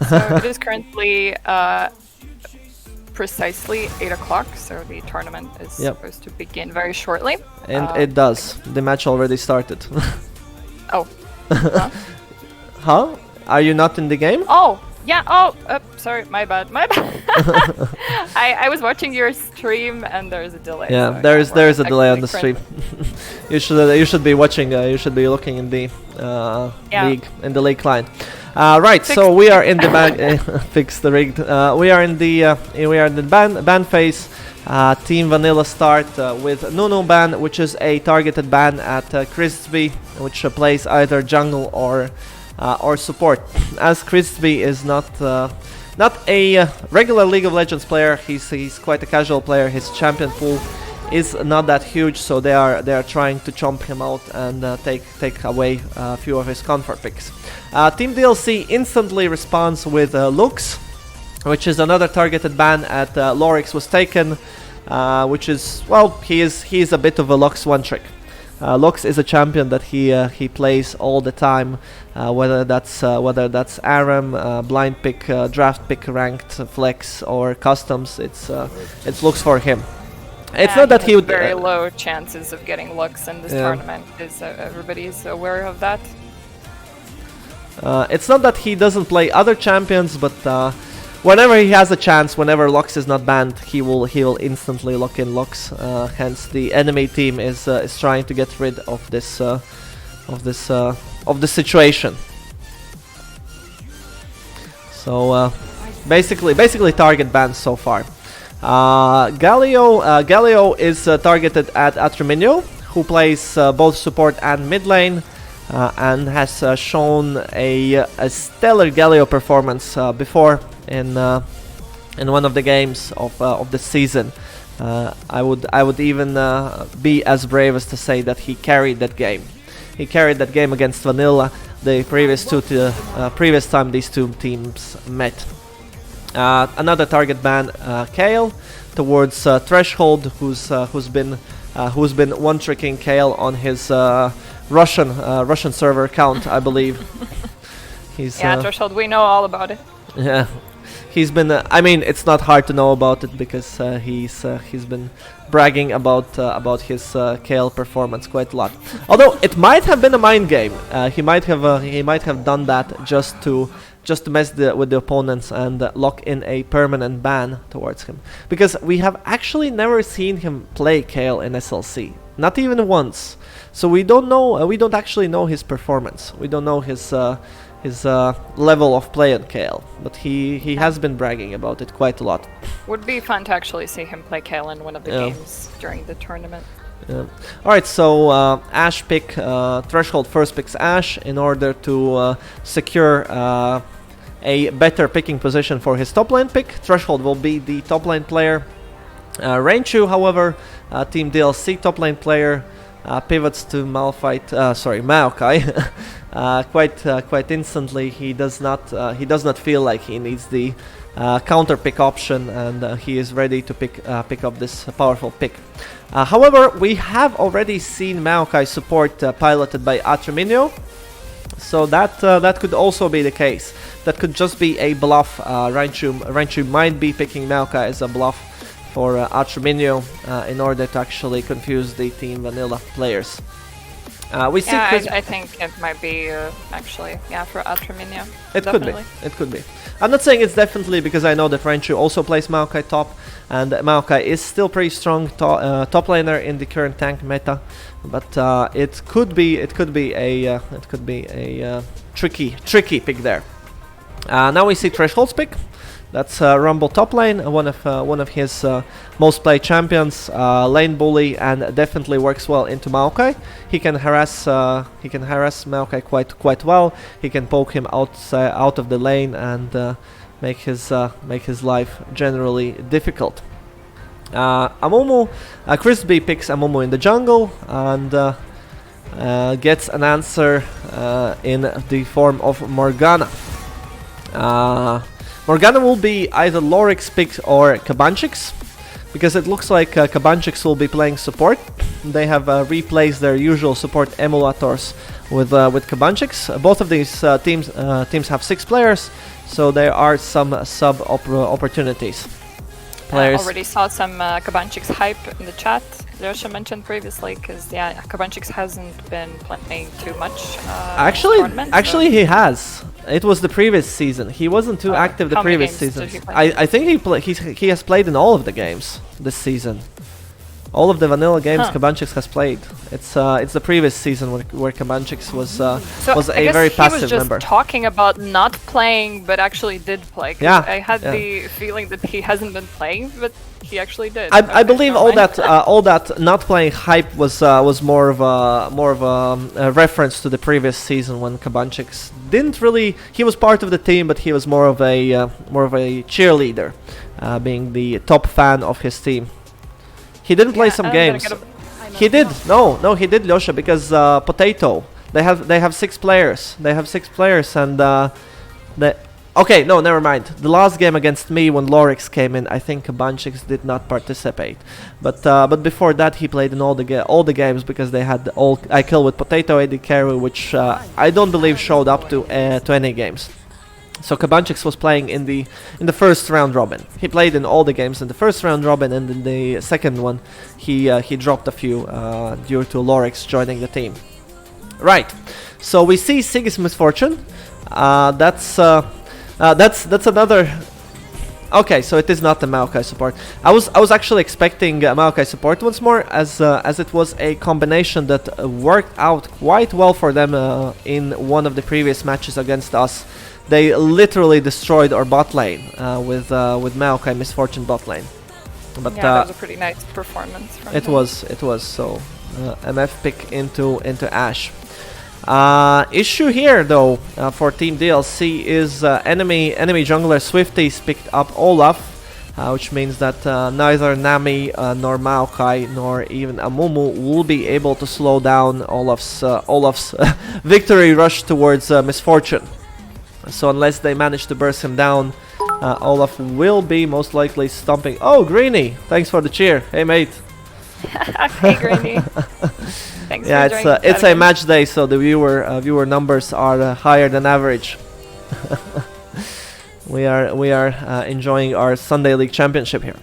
So it is currently precisely 8 o'clock, so the tournament is Yep. supposed to begin very shortly. And it does. The match already started. Oh. Huh? Huh? Are you not in the game? Oh, yeah. Oh, sorry. My bad. My bad. I was watching your stream and there's a delay. Yeah, so there is a delay on the actually stream. You should be watching. You should be looking in the league client. Right, so we are in the ban. Fix the rigged. We are in the ban phase. Team Vanilla start with Nunu ban, which is a targeted ban at Crispy, which plays either jungle or support. As Crispy is not a regular League of Legends player, he's quite a casual player. His champion pool is not that huge, so they are trying to chomp him out and take away a few of his comfort picks. Team DLC instantly responds with Lux, which is another targeted ban at Lorix was taken, which is, well, he is a bit of a Lux one trick. Lux is a champion that he plays all the time, whether that's ARAM, blind pick, draft pick, ranked, flex, or customs. It's Lux for him. It's not that he would very low chances of getting Lux in this tournament. Is everybody is aware of that? It's not that he doesn't play other champions, but whenever he has a chance, whenever Lux is not banned, he will instantly lock in Lux. Hence, the enemy team is trying to get rid of this situation. So basically target bans so far. Galio is targeted at Atraminio, who plays both support and mid lane. And has shown a stellar Galio performance before in one of the games of the season. I would even be as brave as to say that he carried that game. He carried that game against Vanilla the previous time these two teams met. Another target ban, Kale, towards Threshold, who's been one tricking Kale on his Russian server account, I believe. Threshold. We know all about it. Yeah, he's been. I mean, it's not hard to know about it because he's been bragging about his Kale performance quite a lot. Although it might have been a mind game. He might have done that just to mess with the opponents and lock in a permanent ban towards him. Because we have actually never seen him play Kale in SLC, not even once. So we don't know. We don't actually know his performance. We don't know his level of play on Kale. But he has been bragging about it quite a lot. Would be fun to actually see him play Kale in one of the games during the tournament. Yeah. Alright, so Ashe pick, Threshold first picks Ashe in order to secure a better picking position for his top lane pick. Threshold will be the top lane player. Rainchu, however, Team DLC top lane player, pivots to Maokai quite instantly. He does not feel like he needs the counter pick option, and he is ready to pick up this powerful pick. However, we have already seen Maokai support piloted by Atraminio, so that could also be the case. That could just be a bluff. Rainchu might be picking Maokai as a bluff for Atraminio in order to actually confuse the Team Vanilla players. We see. I think it might be actually for Atraminio. It could be. I'm not saying it's definitely, because I know that Rainchu also plays Maokai top, and Maokai is still pretty strong top laner in the current tank meta. But it could be a tricky pick there. Now we see Threshold's pick. That's Rumble top lane, one of his most played champions, lane bully, and definitely works well into Maokai. He can harass Maokai quite well. He can poke him out of the lane and make his life generally difficult. Amumu, Crispy picks Amumu in the jungle and gets an answer in the form of Morgana. Morgana will be either Lorix pick or Cabanchix, because it looks like Cabanchix will be playing support. They have replaced their usual support emulators with Kabanchik's. Both of these teams have 6 players, so there are some sub opportunities. I already saw some Kabanchik's hype in the chat. Lyosha mentioned previously, because Kabanchik's hasn't been playing too much. Actually, he has. It was the previous season. He wasn't too active the previous season. I think he has played in all of the games this season. All of the vanilla games Kabanchik's has played. It's the previous season where Kabanchik's was a very passive member. He was just talking about not playing, but actually did play. Yeah, I had the feeling that he hasn't been playing, but he actually did. I believe all that not playing hype was more of a reference to the previous season when Kabanchik's didn't really. He was part of the team, but he was more of a cheerleader, being the top fan of his team. He didn't play some games. He did. No, he did, Lyosha, because Potato. They have 6 players. They have 6 players, and okay, no, never mind. The last game against me when Lorix came in, I think Kabanchik's did not participate. But before that, he played in all the games because they had I Kill with Potato AD carry, which I don't believe showed up to any games. So Kabanchik's was playing in the first round robin. He played in all the games in the first round robin, and in the second one, he dropped a few due to Lorix joining the team. Right. So we see Siggy's Misfortune. That's another. Okay, so it is not the Maokai support. I was actually expecting Maokai support once more, as it was a combination that worked out quite well for them in one of the previous matches against us. They literally destroyed our bot lane with Maokai Misfortune bot lane. But that was a pretty nice performance from it him. was so MF pick into Ashe. Issue here though for Team DLC is enemy jungler Swifties picked up Olaf, which means that neither Nami nor Maokai nor even Amumu will be able to slow down Olaf's victory rush towards Misfortune. So unless they manage to burst him down, Olaf will be most likely stomping. Oh, Greeny! Thanks for the cheer. Hey, mate. Hey, Greeny. Thanks for joining. It's a match day, so the viewer numbers are higher than average. we are enjoying our Sunday League Championship here.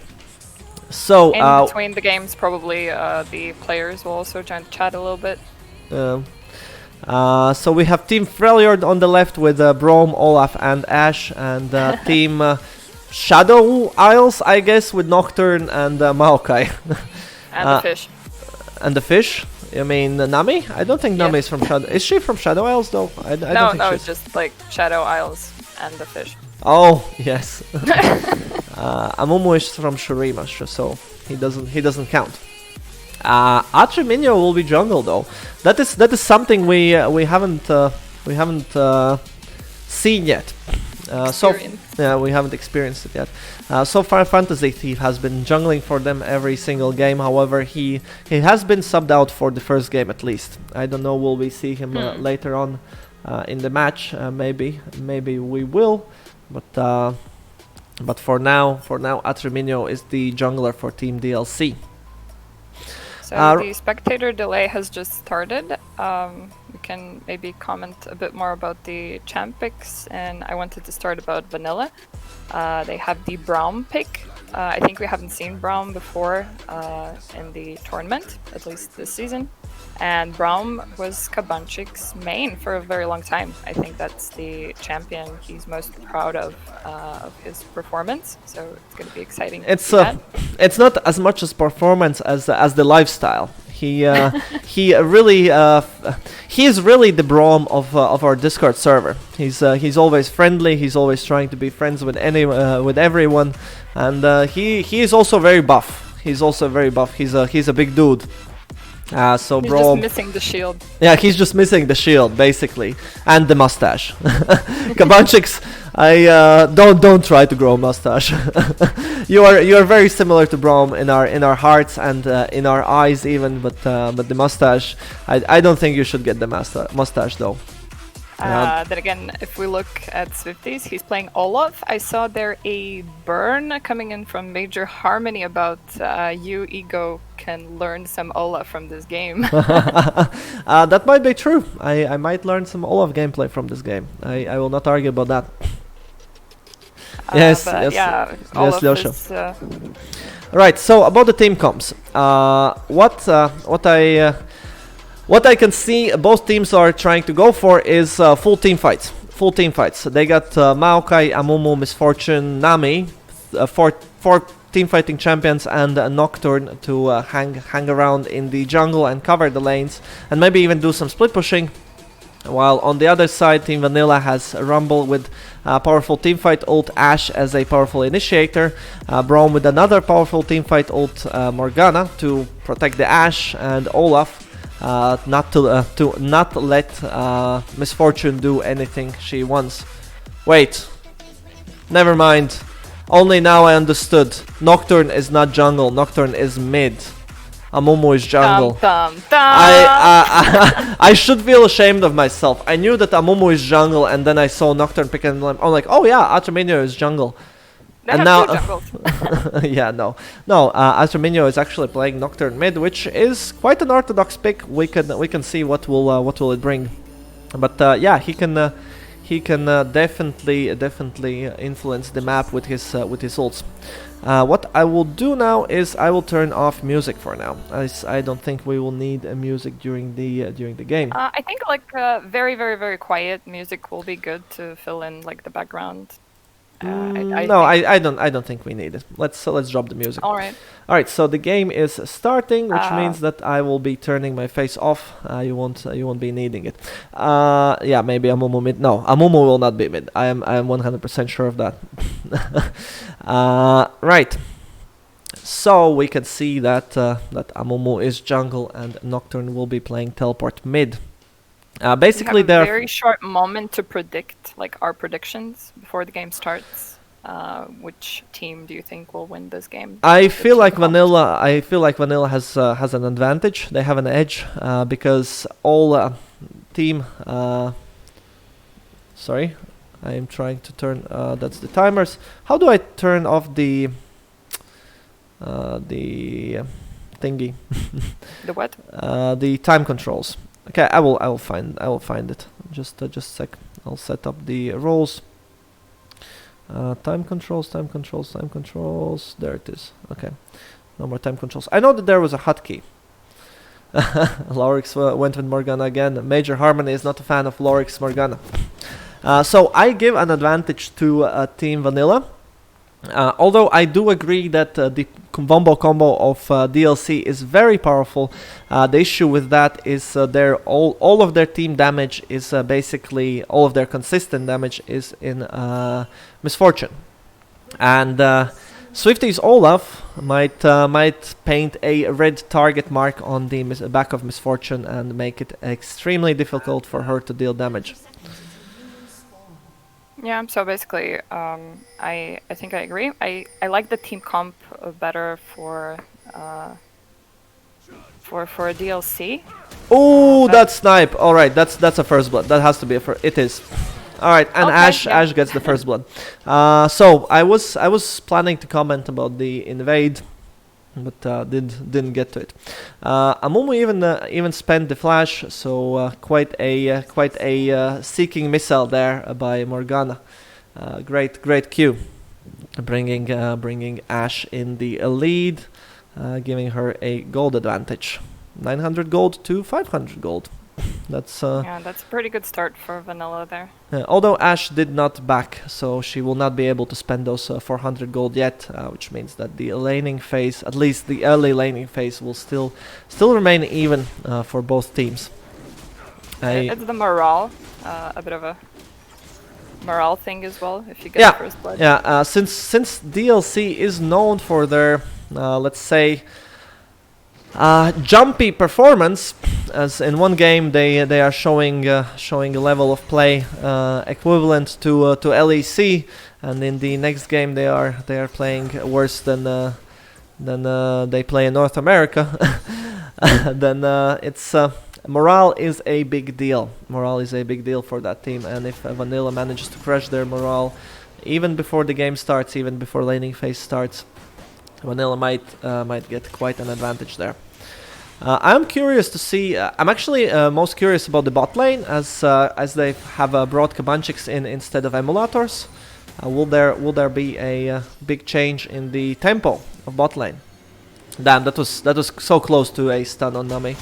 So in between the games, probably the players will also join the chat a little bit. So we have Team Freljord on the left with Braum, Olaf and Ashe, and Team Shadow Isles, I guess, with Nocturne and Maokai. And the fish. And the fish? You mean Nami? I don't think Nami is from Shadow. Is she from Shadow Isles though? I don't think it's just like Shadow Isles and the fish. Oh yes. Amumu is from Shurima, so he doesn't count. Atriminio will be jungle though. That is something we haven't seen yet. We haven't experienced it yet. So far, Fantasy Thief has been jungling for them every single game. However, he has been subbed out for the first game at least. I don't know. Will we see him later on in the match? Maybe we will. But for now, Atriminio is the jungler for Team DLC. So the spectator delay has just started. We can maybe comment a bit more about the champ picks, and I wanted to start about Vanilla. They have the Braum pick. I think we haven't seen Braum before in the tournament, at least this season. And Braum was Kabanchik's main for a very long time. I think that's the champion he's most proud of his performance. So it's going to be exciting. It's not as much as performance as the lifestyle. He is really the Braum of our Discord server. He's always friendly. He's always trying to be friends with everyone, and he is also very buff. He's a big dude. So he's Braum, just missing the shield. Yeah, he's just missing the shield basically, and the mustache. Kabanchik's, don't try to grow a mustache. you are very similar to Braum in our hearts and in our eyes even, but the mustache, I don't think you should get the mustache though. Then again, if we look at Swifties, he's playing Olaf. I saw there a burn coming in from Major Harmony about you, Ego, can learn some Olaf from this game. That might be true. I might learn some Olaf gameplay from this game. I will not argue about that. Yes, yeah, yes, Lyosha. Right, so about the team comps. What I can see both teams are trying to go for is full team fights. Full team fights. They got Maokai, Amumu, Misfortune, Nami, four team fighting champions, and Nocturne to hang around in the jungle and cover the lanes, and maybe even do some split pushing. While on the other side, Team Vanilla has Rumble with powerful teamfight ult, Ashe as a powerful initiator, Braum with another powerful teamfight ult, Morgana to protect the Ashe, and Olaf not let Misfortune do anything she wants. Wait, never mind. Only now I understood. Nocturne is not jungle. Nocturne is mid. Amumu is jungle. I should feel ashamed of myself. I knew that Amumu is jungle, and then I saw Nocturne pick and I'm like, oh yeah, Arteminio is jungle. And now, yeah, no, Arteminio is actually playing Nocturne mid, which is quite an orthodox pick. We can see what will it bring, but yeah, he can definitely influence the map with his ults. What I will do now is I will turn off music for now. I don't think we will need music during the game. I think like very very quiet music will be good to fill in like the background. I don't think we need it. Let's drop the music. All right. So the game is starting, which means that I will be turning my face off. You won't be needing it. Yeah, maybe Amumu mid. No, Amumu will not be mid. I am 100% sure of that. Right. So we can see that Amumu is jungle and Nocturne will be playing teleport mid. Basically, there are a very short moment to predict, like our predictions before the game starts. Which team do you think will win this game? I feel like Vanilla has an advantage. They have an edge because all team. Sorry, I am trying to turn. That's the timers. How do I turn off the thingy? The what? The time controls. Okay, I will find it. Just a sec. I'll set up the roles. Time controls. There it is. Okay, no more time controls. I know that there was a hotkey. Lorix went with Morgana again. Major Harmony is not a fan of Lorix Morgana. So I give an advantage to Team Vanilla. Although I do agree that the Vombo combo of DLC is very powerful. The issue with that is all of their team damage is basically all of their consistent damage is in Misfortune, and Swifty's Olaf might paint a red target mark on the back of Misfortune and make it extremely difficult for her to deal damage. Yeah, so basically, I think I agree. I like the team comp better for a DLC. Oh, that snipe! All right, that's a first blood. That has to be a first. It is. All right, and okay, Ashe gets the first blood. So I was planning to comment about the invade, but didn't get to it. Amumu even spent the flash, so quite a seeking missile there by Morgana. Great Q, bringing Ashe in the lead, giving her a gold advantage, 900 gold to 500 gold. That's yeah, that's a pretty good start for Vanilla there. Although Ashe did not back, so she will not be able to spend those 400 gold yet, which means that the laning phase, at least the early laning phase, will still remain even for both teams. It's the morale, a bit of a morale thing as well. If you get the first blood. Yeah. Since DLC is known for their, let's say, jumpy performance, as in one game they are showing a level of play equivalent to LEC, and in the next game they are playing worse than they play in North America. Then it's Morale is a big deal. Morale is a big deal for that team, and if Vanilla manages to crush their morale even before the game starts, even before laning phase starts, Vanilla might get quite an advantage there. I'm curious to see. I'm actually most curious about the bot lane, as they have brought Kabanchiks in instead of emulators. Will there be a big change in the tempo of bot lane? Damn, that was so close to a stun on Nami.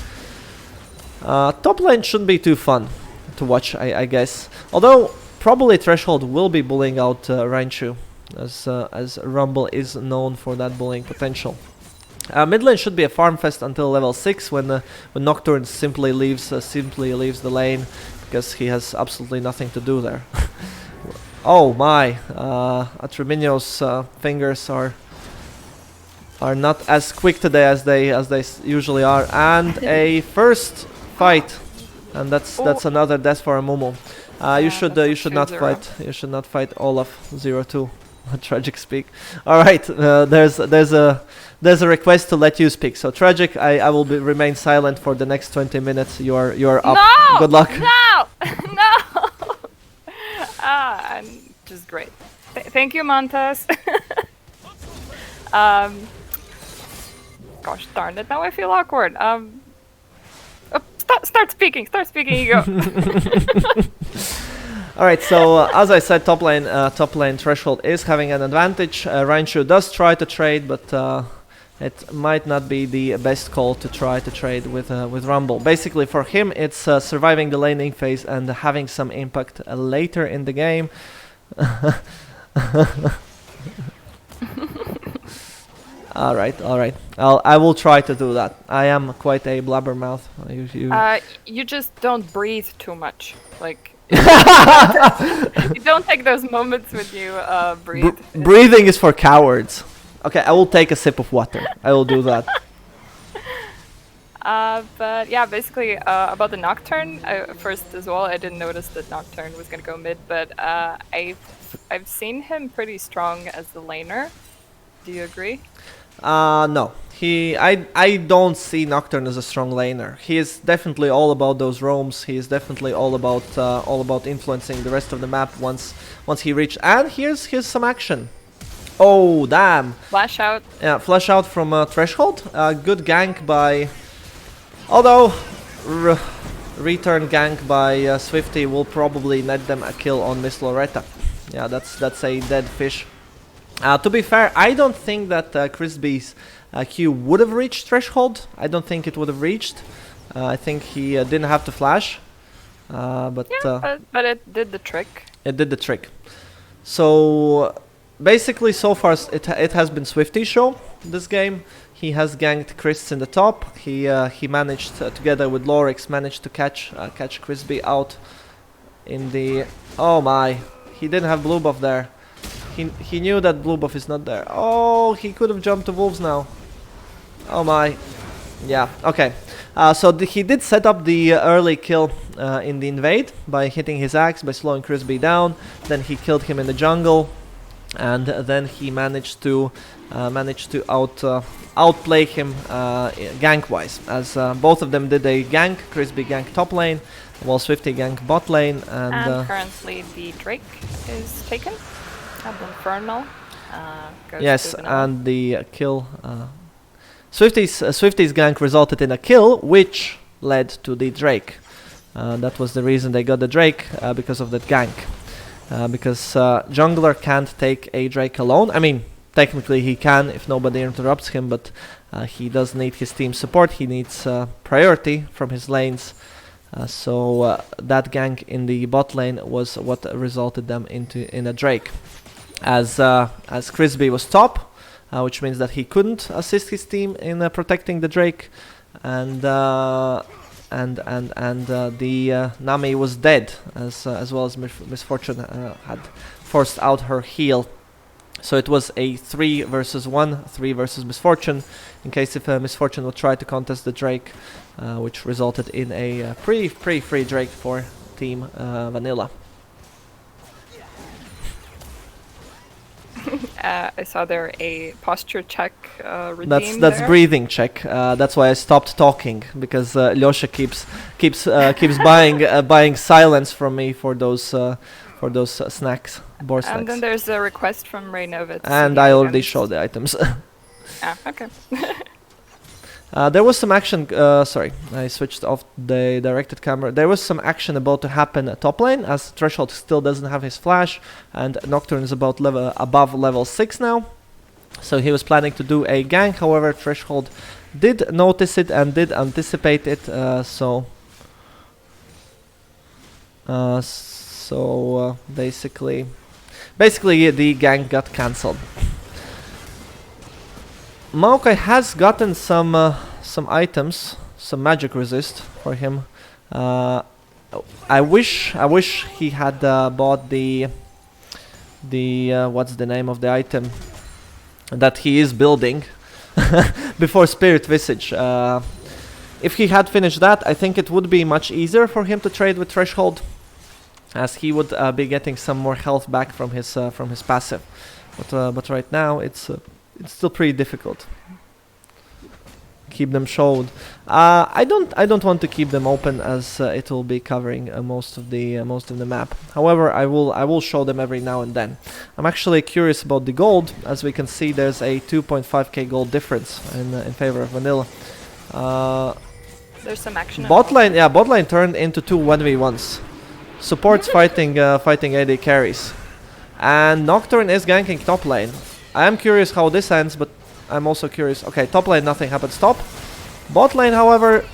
Top lane shouldn't be too fun to watch, I guess. Although probably Threshold will be bullying out Raichu, as Rumble is known for that bullying potential. Mid lane should be a farm fest until level 6, when Nocturne simply leaves the lane because he has absolutely nothing to do there. Oh my! Atremino's fingers are not as quick today as they usually are, and a first fight, and that's another death for a Mumu. You should not fight. You should not fight Olaf 0-2. Tragic speak. All right. There's a request to let you speak. So Tragic, I will remain silent for the next 20 minutes. You're up. No! Good luck. No! No! Just great. Thank you, Montes. Gosh darn it! Now I feel awkward. Start speaking. Start speaking. You go. All right, so as I said, top lane Threshold is having an advantage. Raichu does try to trade, but it might not be the best call to try to trade with Rumble. Basically, for him, it's surviving the laning phase and having some impact later in the game. All right. I will try to do that. I am quite a blabbermouth. You just don't breathe too much, like. You don't take those moments when you breathe. Breathing is for cowards. Okay, I will take a sip of water. I will do that. But yeah, basically about the Nocturne, first as well, I didn't notice that Nocturne was gonna go mid, but I've seen him pretty strong as the laner. Do you agree? No. I don't see Nocturne as a strong laner. He is definitely all about those roams. He is definitely all about influencing the rest of the map once he reached. And here's some action. Oh damn! Flash out. Yeah, flash out from Threshold. Good gank by. Although return gank by Swifty will probably net them a kill on Miss Loretta. Yeah, that's a dead fish. To be fair, I don't think that Crispy's Q would have reached Threshold. I don't think it would have reached. I think he didn't have to flash. But it did the trick. It did the trick. So basically, so far it has been Swifty's show this game. He has ganked Chris in the top. He managed together with Lorix managed to catch Crispy out in the. Oh my! He didn't have blue buff there. He knew that blue buff is not there. Oh, he could have jumped to wolves now. Oh my. Yeah, okay. So he did set up the early kill in the invade by hitting his axe, by slowing Crispy down. Then he killed him in the jungle. And then he managed to outplay him gank-wise. As both of them did a gank. Crispy gank top lane, while Swifty gank bot lane. And currently the Drake is taken. Infernal. Yes, and the kill. Swifty's gank resulted in a kill, which led to the Drake. That was the reason they got the Drake, because of that gank. Because jungler can't take a Drake alone. I mean, technically he can if nobody interrupts him, but he does need his team support. He needs priority from his lanes. So that gank in the bot lane was what resulted them in a Drake. As Crispy was top, which means that he couldn't assist his team in protecting the Drake, and the Nami was dead, as well as Misfortune had forced out her heal. So it was a 3 versus Misfortune, in case if Misfortune would try to contest the Drake, which resulted in a pretty free Drake for Team Vanilla. I saw there a posture check redeemed. That's breathing check. That's why I stopped talking, because Lyosha keeps buying silence from me for those snacks, boar snacks. And then there's a request from Reynovitz. And I already showed the items. Okay. There was some action. Sorry, I switched off the directed camera. There was some action about to happen at top lane, as Threshold still doesn't have his flash, and Nocturne is above level 6 now. So he was planning to do a gank. However, Threshold did notice it and did anticipate it. So basically, the gank got cancelled. Maokai has gotten some items, some magic resist for him. I wish he had bought the what's the name of the item that he is building before Spirit Visage. If he had finished that, I think it would be much easier for him to trade with Threshold, as he would be getting some more health back from his passive. But right now it's still pretty difficult. Keep them showed. I don't want to keep them open, as it will be covering most of the map. However, I will show them every now and then. I'm actually curious about the gold. As we can see, there's a 2.5k gold difference in favor of Vanilla. There's some action. Bot lane turned into 2 1v1s. Supports fighting AD carries, and Nocturne is ganking top lane. I am curious how this ends, but I'm also curious. Okay, top lane, nothing happens. Top. Bot lane, however,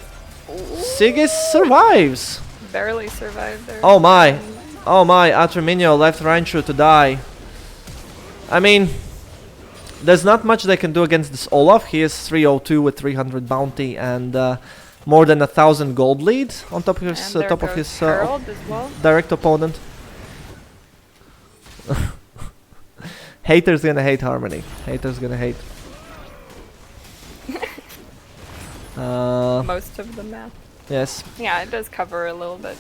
Sigis survives. Barely survived there. Oh my. Arminio left Ranchu to die. I mean, there's not much they can do against this Olaf. He is 302 with 300 bounty and more than 1,000 gold lead on top of his direct opponent. Haters gonna hate Harmony. Haters gonna hate. Most of the map. Yes. Yeah, it does cover a little bit.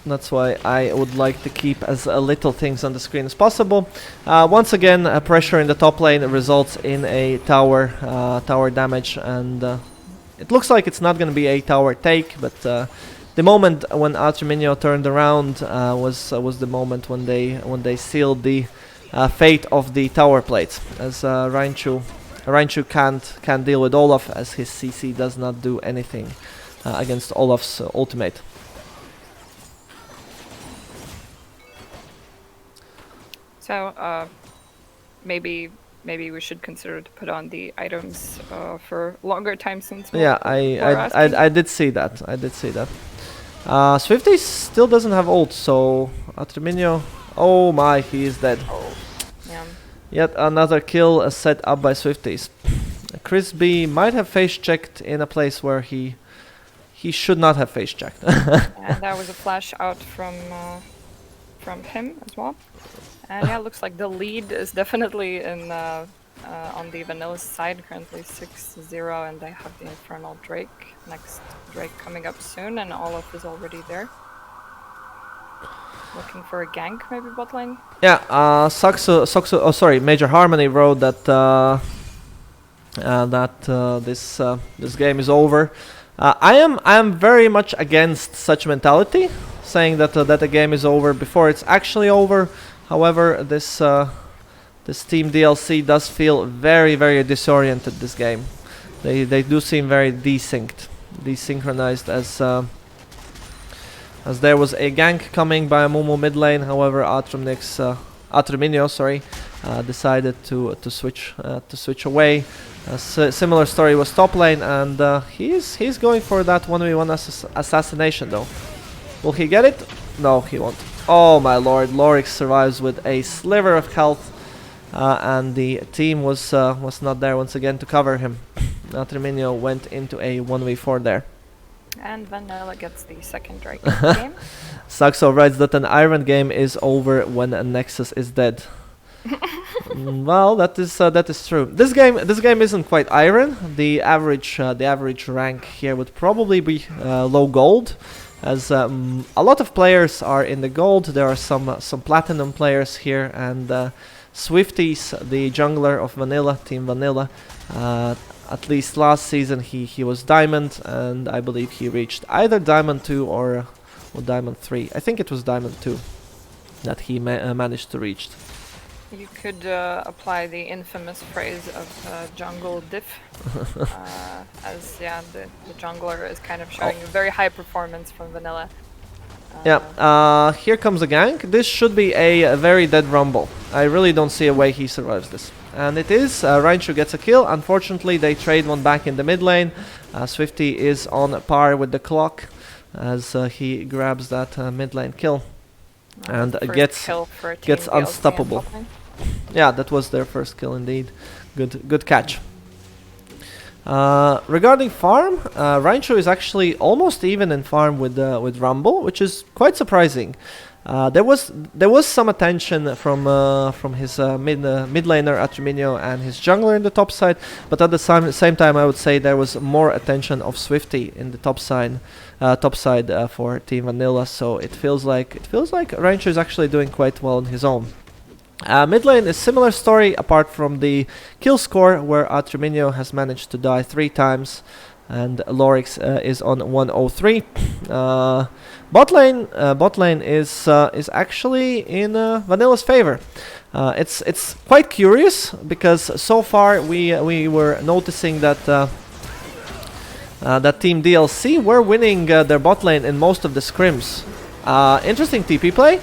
That's why I would like to keep as little things on the screen as possible. Once again, pressure in the top lane results in a tower damage, and it looks like it's not going to be a tower take, but the moment when Arminio turned around was the moment when they sealed the fate of the tower plates, as Ranchu can't deal with Olaf, as his CC does not do anything against Olaf's ultimate. So maybe we should consider to put on the items for longer time since. Yeah, I did see that. Swifty still doesn't have ult, so Arminio. Oh my, he is dead. Oh, yeah. Yet another kill set up by Swifties. Chris B might have face checked in a place where he should not have face checked. And that was a flash out from him as well. And yeah, it looks like the lead is definitely in on the Vanilla side, currently 6-0, and they have the Infernal Drake. Next Drake coming up soon, and Olaf is already there. Looking for a gank, maybe bot lane? Yeah, Major Harmony wrote that this game is over. I am very much against such mentality, saying that the game is over before it's actually over. However, this Team DLC does feel very, very disoriented. This game, they do seem very desynchronized, as there was a gank coming by Mumu mid lane. However, Arminio, decided to switch away. Similar story was top lane, and he's going for that 1v1 assassination though. Will he get it? No, he won't. Oh my lord, Lorix survives with a sliver of health, and the team was not there once again to cover him. Arminio went into a 1v4 there. And Vanilla gets the second Drake in the game. Saxo writes that an Iron game is over when a Nexus is dead. Well, that is true. This game isn't quite Iron. The average rank here would probably be low gold. as a lot of players are in the gold. There are some platinum players here, and Swifties, the jungler of Vanilla, Team Vanilla, at least last season he was Diamond, and I believe he reached either Diamond 2 or Diamond 3. I think it was Diamond 2 that he managed to reach. You could apply the infamous phrase of jungle diff, as the jungler is kind of showing very high performance from Vanilla. Here comes a gank. This should be a very dead Rumble. I really don't see a way he survives this. And it is. Rainshu gets a kill. Unfortunately, they trade one back in the mid lane. Swifty is on par with the clock as he grabs that mid lane kill. And gets unstoppable. Yeah, that was their first kill indeed. Good catch. Regarding farm, Rainshu is actually almost even in farm with Rumble, which is quite surprising. There was some attention from his mid laner Atriminio and his jungler in the top side, but at the same time I would say there was more attention of Swifty in the top side for Team Vanilla. So it feels like Rainshu is actually doing quite well on his own. Mid lane is similar story apart from the kill score, where Atriminio has managed to die 3 times and Lorix is on 103. Bot lane is actually in Vanilla's favor. It's quite curious because so far we were noticing that that Team DLC were winning their bot lane in most of the scrims. Interesting TP play.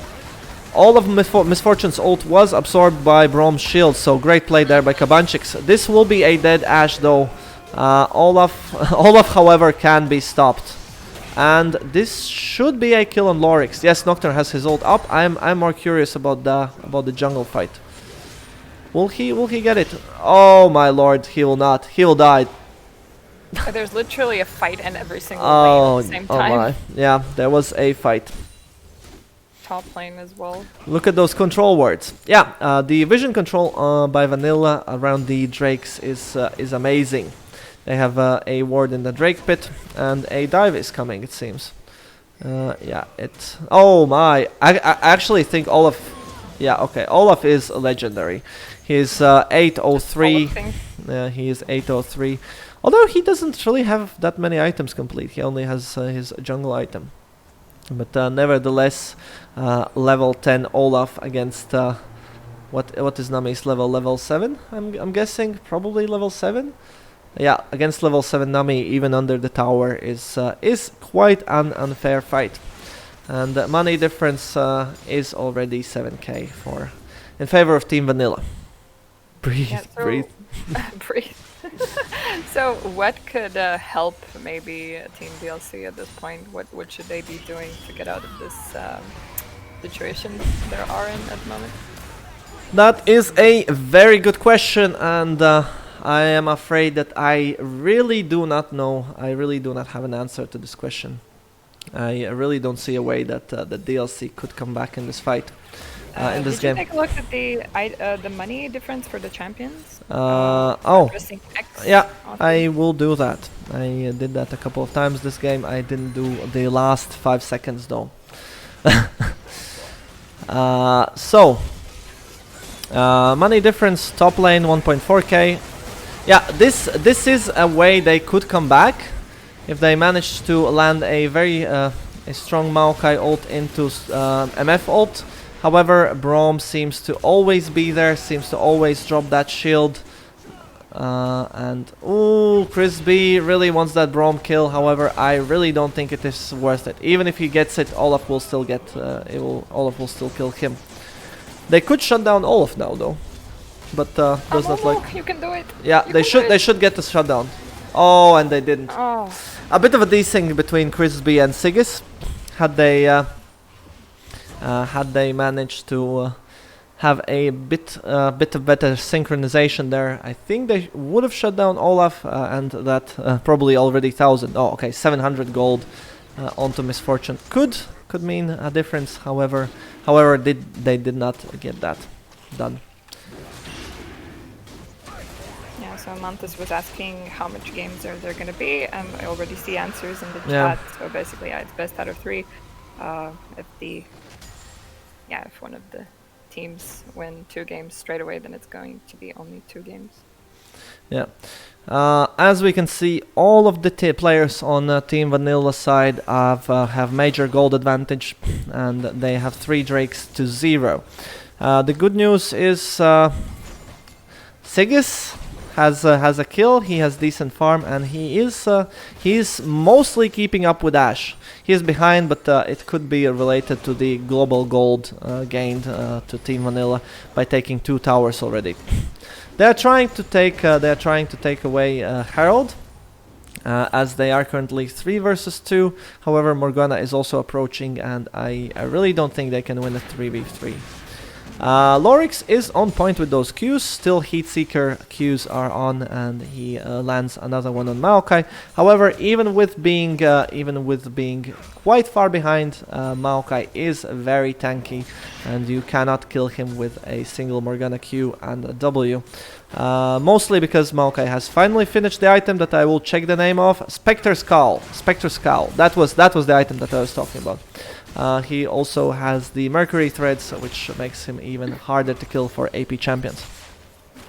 All of Misfortune's ult was absorbed by Brom's shield, so great play there by Kabanchix. This will be a dead Ashe though. Olaf, however, can be stopped. And this should be a kill on Lorix. Yes, Nocturne has his ult up. I'm more curious about the jungle fight. Will he get it? Oh my lord, he will not. He will die. There's literally a fight in every single lane at the same time. Oh my. Yeah, there was a fight. Top lane as well. Look at those control wards. Yeah, the vision control by Vanilla around the Drakes is amazing. They have a ward in the Drake pit, and a dive is coming, it seems. Oh my! I actually think Olaf. Yeah, okay. Olaf is legendary. He's 803. He is 803. Although he doesn't really have that many items complete. He only has his jungle item. But nevertheless, level 10 Olaf against what is Nami's level? Level 7? I'm guessing probably level 7. Yeah, against level 7 Nami, even under the tower, is quite an unfair fight. And money difference is already 7k in favor of Team Vanilla. Breathe, yeah, so breathe. Breathe. So what could help maybe Team DLC at this point? What should they be doing to get out of this situation they are in at the moment? That is a very good question, and I am afraid that I really do not know. I really do not have an answer to this question. I really don't see a way that the DLC could come back in this fight. In this game. Did you take a look at the money difference for the champions? Yeah, I will do that. I did that a couple of times this game. I didn't do the last 5 seconds though. Money difference, top lane 1.4k. Yeah, this is a way they could come back if they manage to land a very a strong Maokai ult into MF ult. However, Braum seems to always be there, seems to always drop that shield. And ooh, Chris B really wants that Braum kill. However, I really don't think it is worth it. Even if he gets it, Olaf will still get Olaf will still kill him. They could shut down Olaf now though. But does not like you can do it. Yeah, they should get the shutdown. Oh, and they didn't. Oh. A bit of a desync between Chris B and Sigis. Had they managed to have a bit of better synchronization there, I think they would have shut down Olaf, and that probably already 1,000. Oh, okay, 700 gold onto Misfortune could mean a difference. However, they did not get that done. So Mantis was asking how much games are there going to be. I already see answers in the chat. So basically, it's best out of 3. If one of the teams win 2 games straight away, then it's going to be only 2 games. Yeah. As we can see, all of the players on Team Vanilla side have major gold advantage, and they have 3 drakes to 0. The good news is Sigis has a kill. He has decent farm, and he is mostly keeping up with Ash. He is behind, but it could be related to the global gold gained to Team Vanilla by taking 2 towers already. They are trying to take away Herald, as they are currently 3 versus 2. However, Morgana is also approaching, and I really don't think they can win a 3v3. Lorix is on point with those Qs. Still, Heatseeker Qs are on, and he lands another one on Maokai. However, even with being quite far behind, Maokai is very tanky, and you cannot kill him with a single Morgana Q and a W. Mostly because Maokai has finally finished the item that I will check the name of. Spectre Skull. Spectre Skull. That was the item that I was talking about. He also has the Mercury Threads, which makes him even harder to kill for AP champions.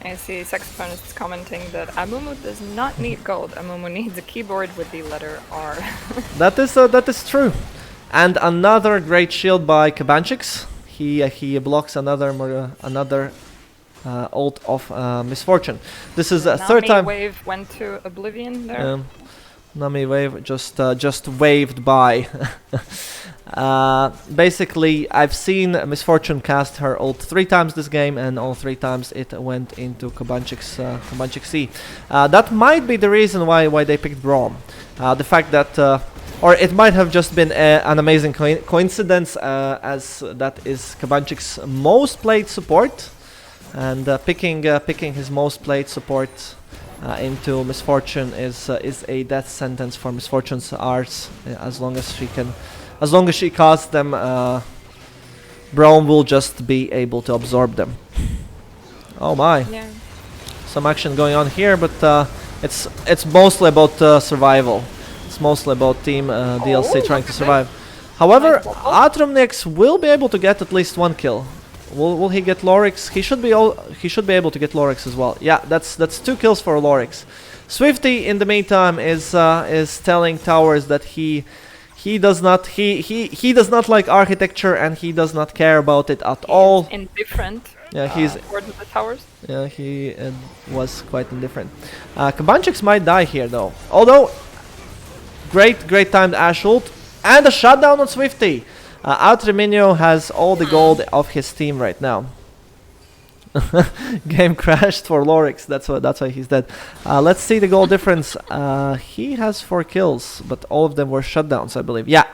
I see Saxophonists commenting that Amumu does not need gold. Amumu needs a keyboard with the letter R. That is true. And another great shield by Kabanchix. He blocks another ult of Misfortune. This is a third time. Nami wave went to oblivion there. Nami wave just waved by. Basically, I've seen Misfortune cast her ult 3 times this game, and all 3 times it went into Kabanchix C. That might be the reason why they picked Braum. The fact that, or it might have just been an amazing coincidence, as that is Kabanchix's most played support, and picking his most played support into Misfortune is a death sentence for Misfortune's Rs. As long as she casts them, Braum will just be able to absorb them. Oh my! Yeah. Some action going on here, but it's mostly about survival. It's mostly about Team DLC trying to survive. However, Atromnix will be able to get at least 1 kill. Will he get Lorix? He should be able to get Lorix as well. Yeah, that's 2 kills for Lorix. Swifty, in the meantime, is telling towers that he does not like architecture, and he does not care about it at all. Indifferent. Yeah, he's towards the towers. Yeah, he was quite indifferent. Kabanchix might die here though. Although great timed Ash ult and a shutdown on Swifty. Outreminio has all the gold of his team right now. Game crashed for Lorix. That's why he's dead. Let's see the goal difference. He has 4 kills, but all of them were shutdowns, I believe. Yeah.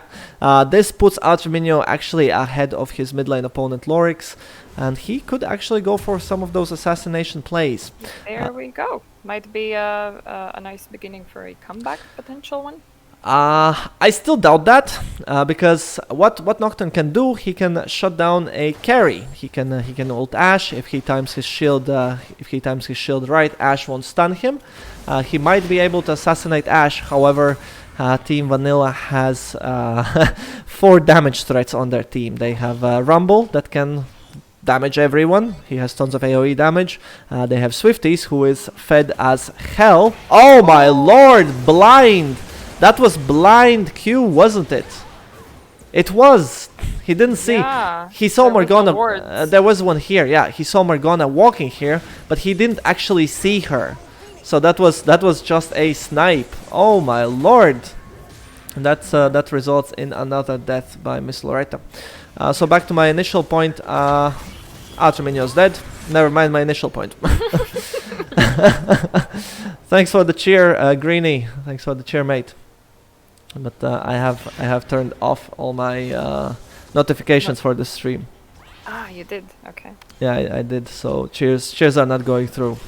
This puts Outreminio actually ahead of his mid lane opponent Lorix, and he could actually go for some of those assassination plays. There we go. Might be a nice beginning for a comeback potential one. I still doubt that, because what Nocturne can do, he can shut down a carry. He can ult Ash if he times his shield. Right, Ash won't stun him. He might be able to assassinate Ash. However, Team Vanilla has 4 damage threats on their team. They have Rumble that can damage everyone. He has tons of AoE damage. They have Swifties, who is fed as hell. Oh my lord, blind! That was blind Q, wasn't it? It was. He didn't see. Yeah, he saw Morgana. There was one here. Yeah, he saw Morgana walking here, but he didn't actually see her. So that was just a snipe. Oh my lord! And that results in another death by Miss Loretta. So back to my initial point. Outreminio's dead. Never mind my initial point. Thanks for the cheer, Greenie. Thanks for the cheer, mate. But I have turned off all my notifications for the stream. Ah, you did. Okay. Yeah, I did. So cheers are not going through.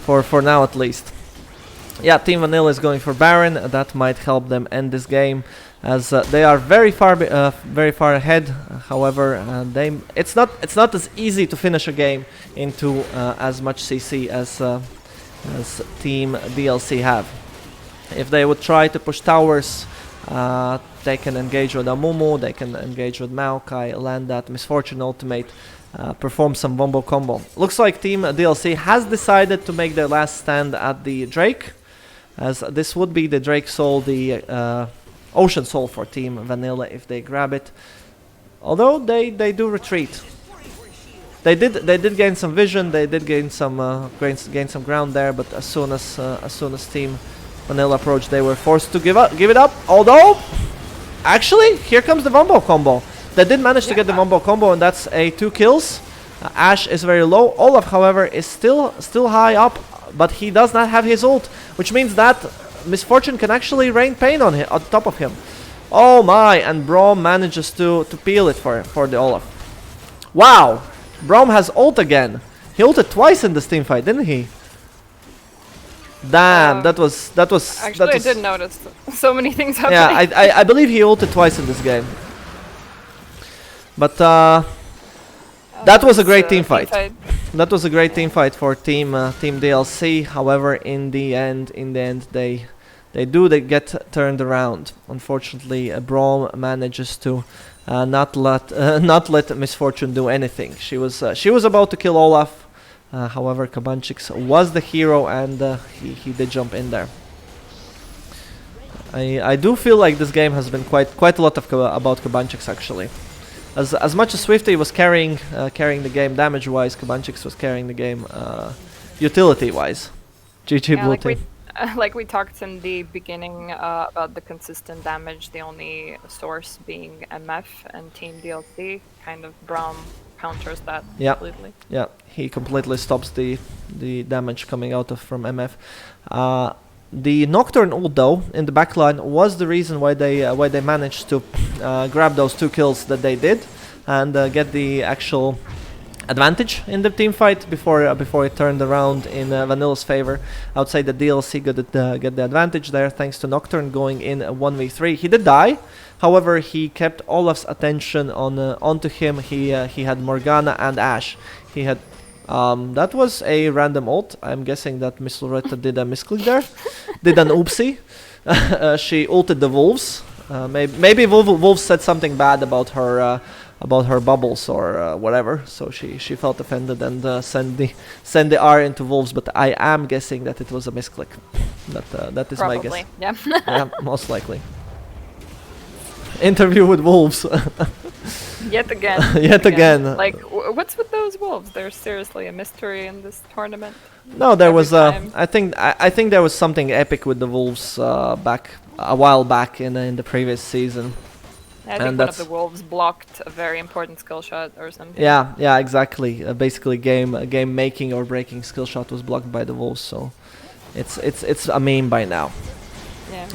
For now, at least. Yeah, Team Vanilla is going for Baron. That might help them end this game, as they are very far ahead. However, it's not as easy to finish a game into as much CC as Team DLC have. If they would try to push towers, they can engage with Amumu, they can engage with Maokai, land that Misfortune ultimate, perform some wombo combo. Looks like Team DLC has decided to make their last stand at the Drake, as this would be the Drake Soul, the Ocean Soul for Team Vanilla if they grab it. Although they do retreat. They did gain some vision, they did gain some ground there, but as soon as Team Vanilla approached, they were forced to give it up. Although, actually, here comes the Wombo combo. They did manage to get the Wombo combo, and that's a 2 kills. Ash is very low. Olaf, however, is still high up, but he does not have his ult, which means that Misfortune can actually rain pain on top of him. Oh my! And Braum manages to peel it for the Olaf. Wow! Braum has ult again. He ulted twice in this team fight, didn't he? Damn, that was actually, I did notice so many things happening. Yeah, I believe he ulted twice in this game. But that was a great team fight. That was a great team fight for Team DLC. However, in the end, they get turned around. Unfortunately, Braum manages to not let Misfortune do anything. She was about to kill Olaf. However, Kabanchix was the hero, and he did jump in there. I do feel like this game has been quite a lot about Kabanchix actually. As much as Swifty was carrying the game damage-wise, Kabanchix was carrying the game utility-wise. GG Blue Team. Like we talked in the beginning about the consistent damage, the only source being MF and Team DLC. Kind of Braum counters that completely. Yeah, he completely stops the damage coming out from MF. The Nocturne ult though in the backline was the reason why they managed to grab those 2 kills that they did and get the actual advantage in the team fight before it turned around in Vanilla's favor. Outside the DLC get the advantage there thanks to Nocturne going in 1v3. He did die. However, he kept Olaf's attention onto him. He had Morgana and Ashe. He had that was a random ult. I'm guessing that Miss Loretta did a misclick there. Did an oopsie. She ulted the wolves. Maybe wolves said something bad about her bubbles or whatever. So she felt offended and send the R into wolves. But I am guessing that it was a misclick. That is Probably, my guess. Yeah. Yeah, most likely. Interview with wolves. Yet again. Yet again. Like, what's with those wolves? They're seriously a mystery in this tournament. No, there was. I think there was something epic with the wolves back a while back in the previous season. I think one of the wolves blocked a very important skill shot or something. Yeah, exactly. Basically, game making or breaking skill shot was blocked by the wolves. So, it's a meme by now. Yeah.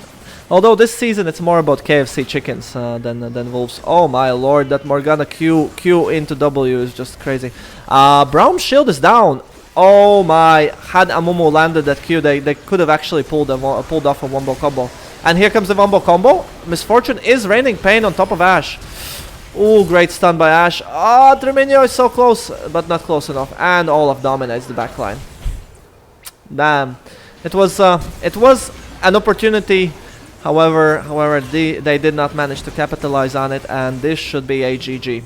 Although this season it's more about KFC chickens than wolves. Oh my lord, that Morgana Q into W is just crazy. Braum's shield is down. Oh my, had Amumu landed that Q, they could have actually pulled off a wombo combo. And here comes the wombo combo. Misfortune is raining pain on top of Ashe. Ooh, great stun by Ashe. Treminio is so close, but not close enough. And Olaf dominates the backline. Damn, it was an opportunity. However, they did not manage to capitalize on it, and this should be a GG.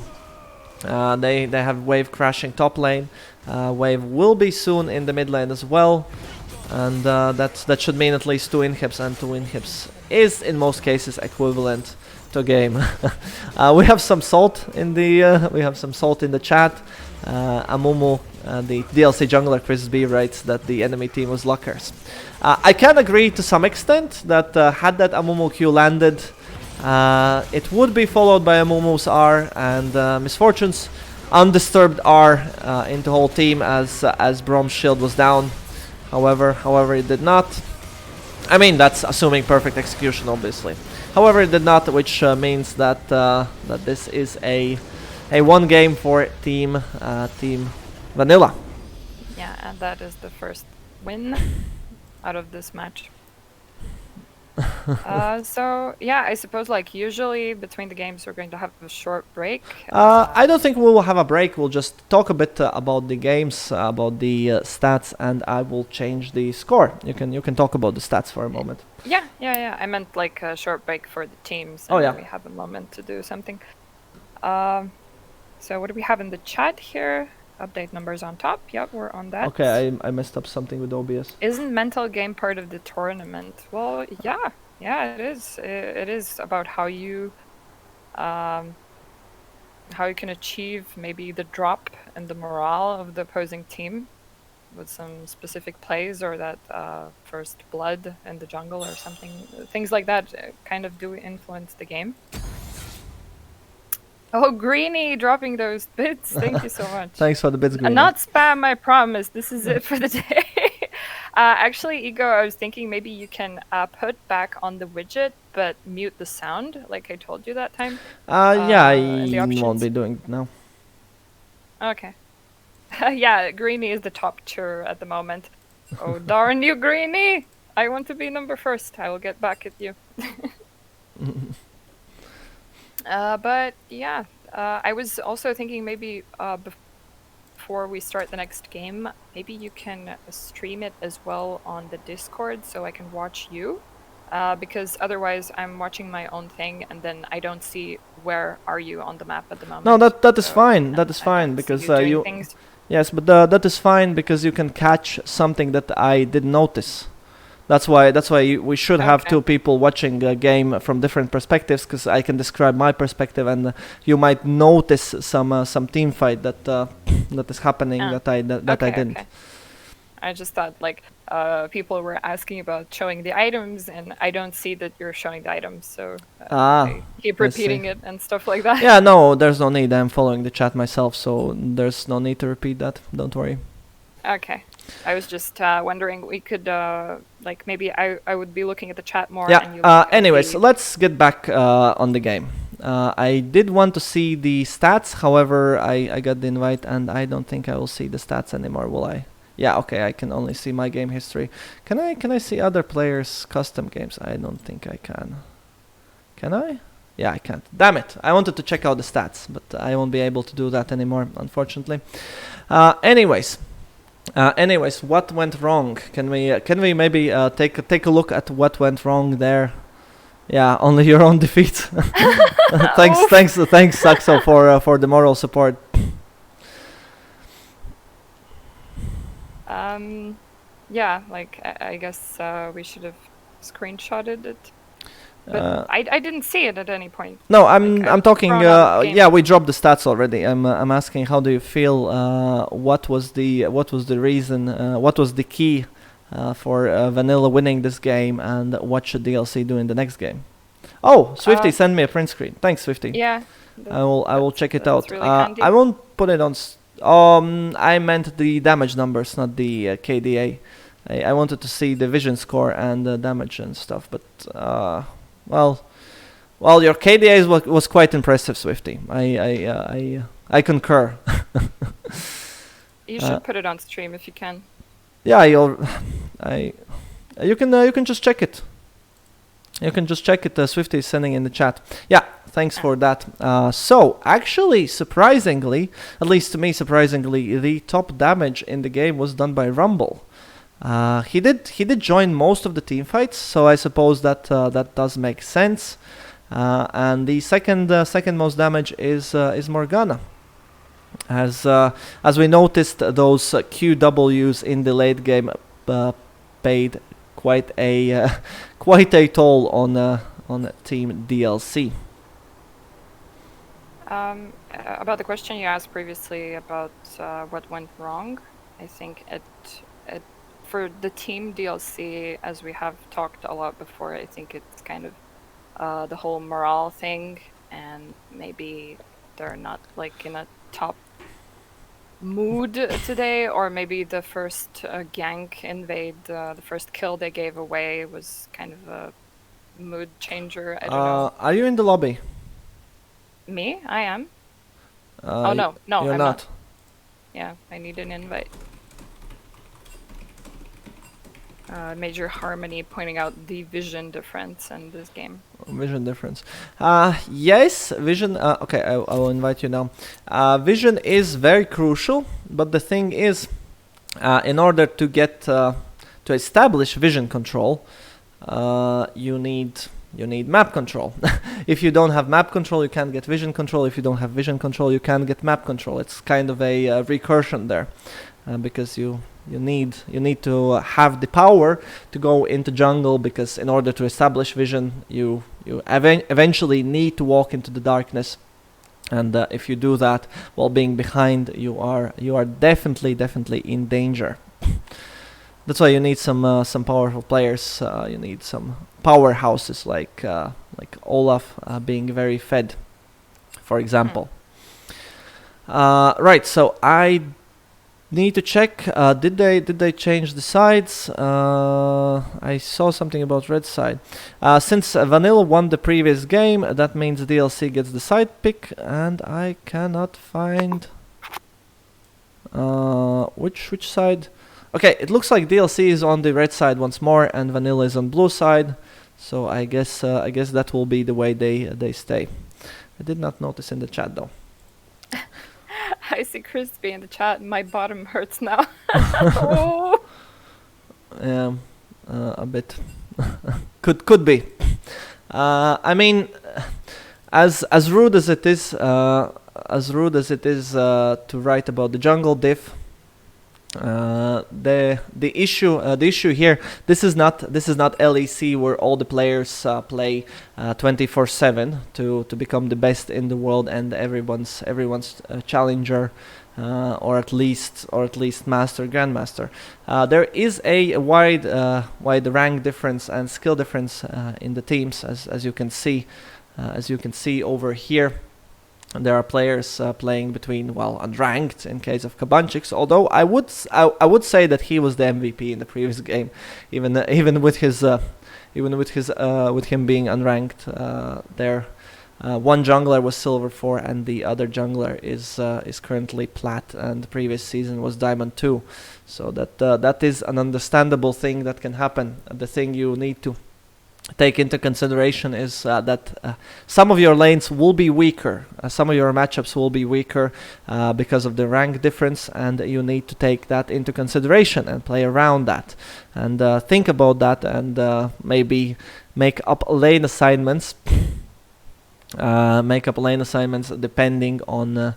They have Wave crashing top lane. Wave will be soon in the mid lane as well, and that should mean at least 2 inhibs, and 2 inhibs is in most cases equivalent to game. We have some salt in the chat. Amumu, the DLC jungler Chris B writes that the enemy team was luckers. I can agree to some extent that had that Amumu Q landed, it would be followed by Amumu's R and Misfortune's undisturbed R into whole team as Braum's shield was down. However, it did not. I mean, that's assuming perfect execution, obviously. However, it did not, which means that that this is a 1 game for Team Vanilla. Yeah, and that is the first win out of this match. So yeah, I suppose like usually between the games we're going to have a short break. I don't think we will have a break. We'll just talk a bit about the games, about the stats, and I will change the score. You can talk about the stats for a moment. Yeah. I meant like a short break for the teams, and Oh yeah. we have a moment to do something. So what do we have in the chat here? Update numbers on top. Yep, we're on that. Okay, I messed up something with OBS. Isn't mental game part of the tournament? Well, yeah, it is. It is about how you can achieve maybe the drop in the morale of the opposing team with some specific plays, or that first blood in the jungle or something. Things like that kind of do influence the game. Oh, Greenie dropping those bits. Thank you so much. Thanks for the bits, Greenie. Not spam, I promise. This is it for the day. Actually, Ego, I was thinking maybe you can put back on the widget, but mute the sound, like I told you that time. Yeah, I won't be doing it now. Okay. Yeah, Greenie is the top tier at the moment. Oh, darn you, Greenie! I want to be number first. I will get back at you. But yeah, I was also thinking maybe before we start the next game, maybe you can stream it as well on the Discord so I can watch you. Because otherwise I'm watching my own thing and then I don't see where are you on the map at the moment. No, that is fine. That is fine because you. Yes, but that is fine because you can catch something that I didn't notice. That's why we should have two people watching a game from different perspectives, because I can describe my perspective and you might notice some team fight that that is happening that I didn't. Okay. I just thought like people were asking about showing the items, and I don't see that you're showing the items, so I keep repeating it and stuff like that. Yeah, no, there's no need. I'm following the chat myself, so there's no need to repeat that. Don't worry. Okay. I was just wondering, we could, like, maybe I would be looking at the chat more. Yeah, and anyways, let's get back on the game. I did want to see the stats, however, I got the invite, and I don't think I will see the stats anymore, will I? Yeah, okay, I can only see my game history. Can I see other players' custom games? I don't think I can. Can I? Yeah, I can't. Damn it! I wanted to check out the stats, but I won't be able to do that anymore, unfortunately. Anyways, what went wrong? Can we maybe take a look at what went wrong there? Yeah, only your own defeat. Thanks, Saxo, for the moral support. Yeah, like I guess we should have screenshotted it. But I didn't see it at any point. No, I'm talking. Yeah, we dropped the stats already. I'm asking, how do you feel? What was the reason? What was the key for Vanilla winning this game? And what should DLC do in the next game? Oh, Swifty, send me a print screen. Thanks, Swifty. Yeah. I will check it out. Really handy. I won't put it on. I meant the damage numbers, not the KDA. I wanted to see the vision score and the damage and stuff, but well, your KDA was quite impressive, Swifty. I concur. You should put it on stream if you can. Yeah, you can just check it. You can just check it. Swifty is sending in the chat. Yeah, thanks for that. So actually, surprisingly, at least to me, surprisingly, the top damage in the game was done by Rumble. He did join most of the team fights, so I suppose that that does make sense. And the second most damage is Morgana, as we noticed, those QWs in the late game paid quite a toll on Team DLC. About the question you asked previously about what went wrong, I think it for the team DLC, as we have talked a lot before, I think it's kind of the whole morale thing, and maybe they're not like in a top mood today, or maybe the first gank invade, the first kill they gave away was kind of a mood changer. I don't know. Are you in the lobby? Me? I am. Oh no, you're I'm not. Yeah, I need an invite. Major Harmony pointing out the vision difference in this game. Vision difference. Yes, vision. Okay, I will invite you now. Vision is very crucial, but the thing is, in order to get to establish vision control, you need map control. If you don't have map control, you can't get vision control. If you don't have vision control, you can't get map control. It's kind of a recursion there, because you need to have the power to go into jungle, because in order to establish vision, you eventually need to walk into the darkness. And if you do that while being behind, you are definitely in danger. That's why you need some powerful players. You need some powerhouses like Olaf being very fed, for example. Right. So I need to check. Did they change the sides? I saw something about red side. Since Vanilla won the previous game, that means DLC gets the side pick, and I cannot find which side. Okay, it looks like DLC is on the red side once more, and Vanilla is on blue side. So I guess that will be the way they stay. I did not notice in the chat though. I see Crispy in the chat. My bottom hurts now. Oh. A bit. could be. I mean, as rude as it is, to write about the jungle diff. The issue here. This is not LEC where all the players play 24/7 to become the best in the world and everyone's challenger, or at least master, grandmaster. There is a wide rank difference and skill difference in the teams, as you can see over here. There are players playing between, unranked in case of Kabanchix. Although I would say that he was the MVP in the previous game, even with him being unranked. There, one jungler was silver 4, and the other jungler is currently plat, and the previous season was diamond 2. So that is an understandable thing that can happen. The thing you need to take into consideration is that some of your lanes will be weaker, some of your matchups will be weaker because of the rank difference, and you need to take that into consideration and play around that, and think about that, and maybe make up lane assignments. Depending on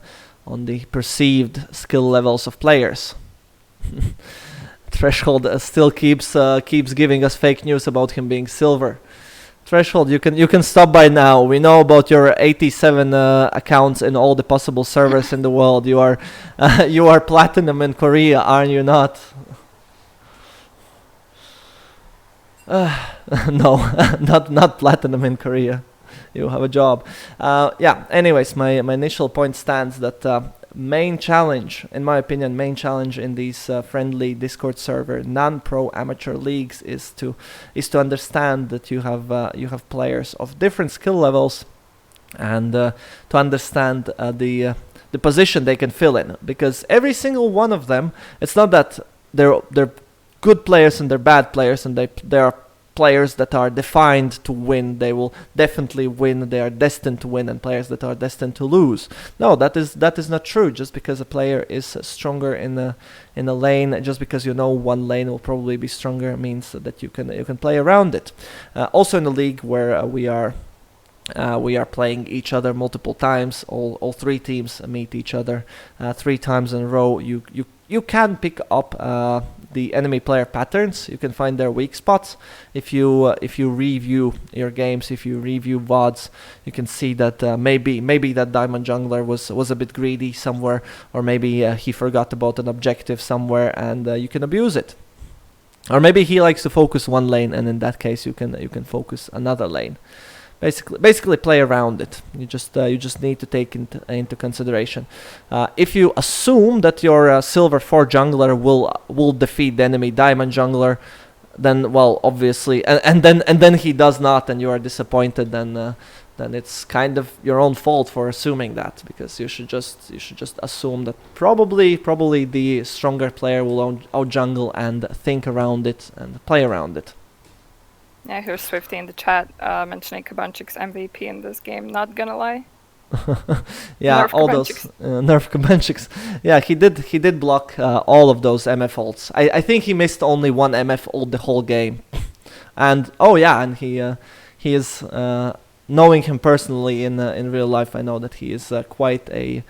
the perceived skill levels of players. Threshold still keeps giving us fake news about him being silver. Threshold, you can stop by now. We know about your 87 accounts in all the possible servers in the world. You are platinum in Korea, are you not? No, not platinum in Korea. You have a job. Yeah. Anyways, my initial point stands that. Main challenge, in my opinion, in these friendly Discord server non-pro amateur leagues is to understand that you have players of different skill levels, and to understand the position they can fill in, because every single one of them, it's not that they're good players and they're bad players, and they are players that are defined to win. They will definitely win. They are destined to win, and players that are destined to lose. No, that is not true. Just because a player is stronger in a lane, just because you know one lane will probably be stronger, means that you can play around it. Also in the league where we are playing each other multiple times. All three teams meet each other 3 times in a row. You can pick up the enemy player patterns. You can find their weak spots. If you review your games, if you review VODs, you can see that maybe that diamond jungler was a bit greedy somewhere, or maybe he forgot about an objective somewhere, and you can abuse it. Or maybe he likes to focus one lane, and in that case you can focus another lane. Basically play around it. You just need to take into consideration. If you assume that your silver 4 jungler will defeat the enemy diamond jungler, then obviously, and then he does not, and you are disappointed. Then then it's kind of your own fault for assuming that, because you should just assume that probably the stronger player will out jungle and think around it and play around it. Yeah, here's Swifty in the chat mentioning Kabanchik's MVP in this game. Not gonna lie. Yeah, all those nerf Kabanchiks. Yeah, he did block all of those MF ults. I think he missed only one MF ult the whole game. And and he is knowing him personally in real life. I know that he is quite a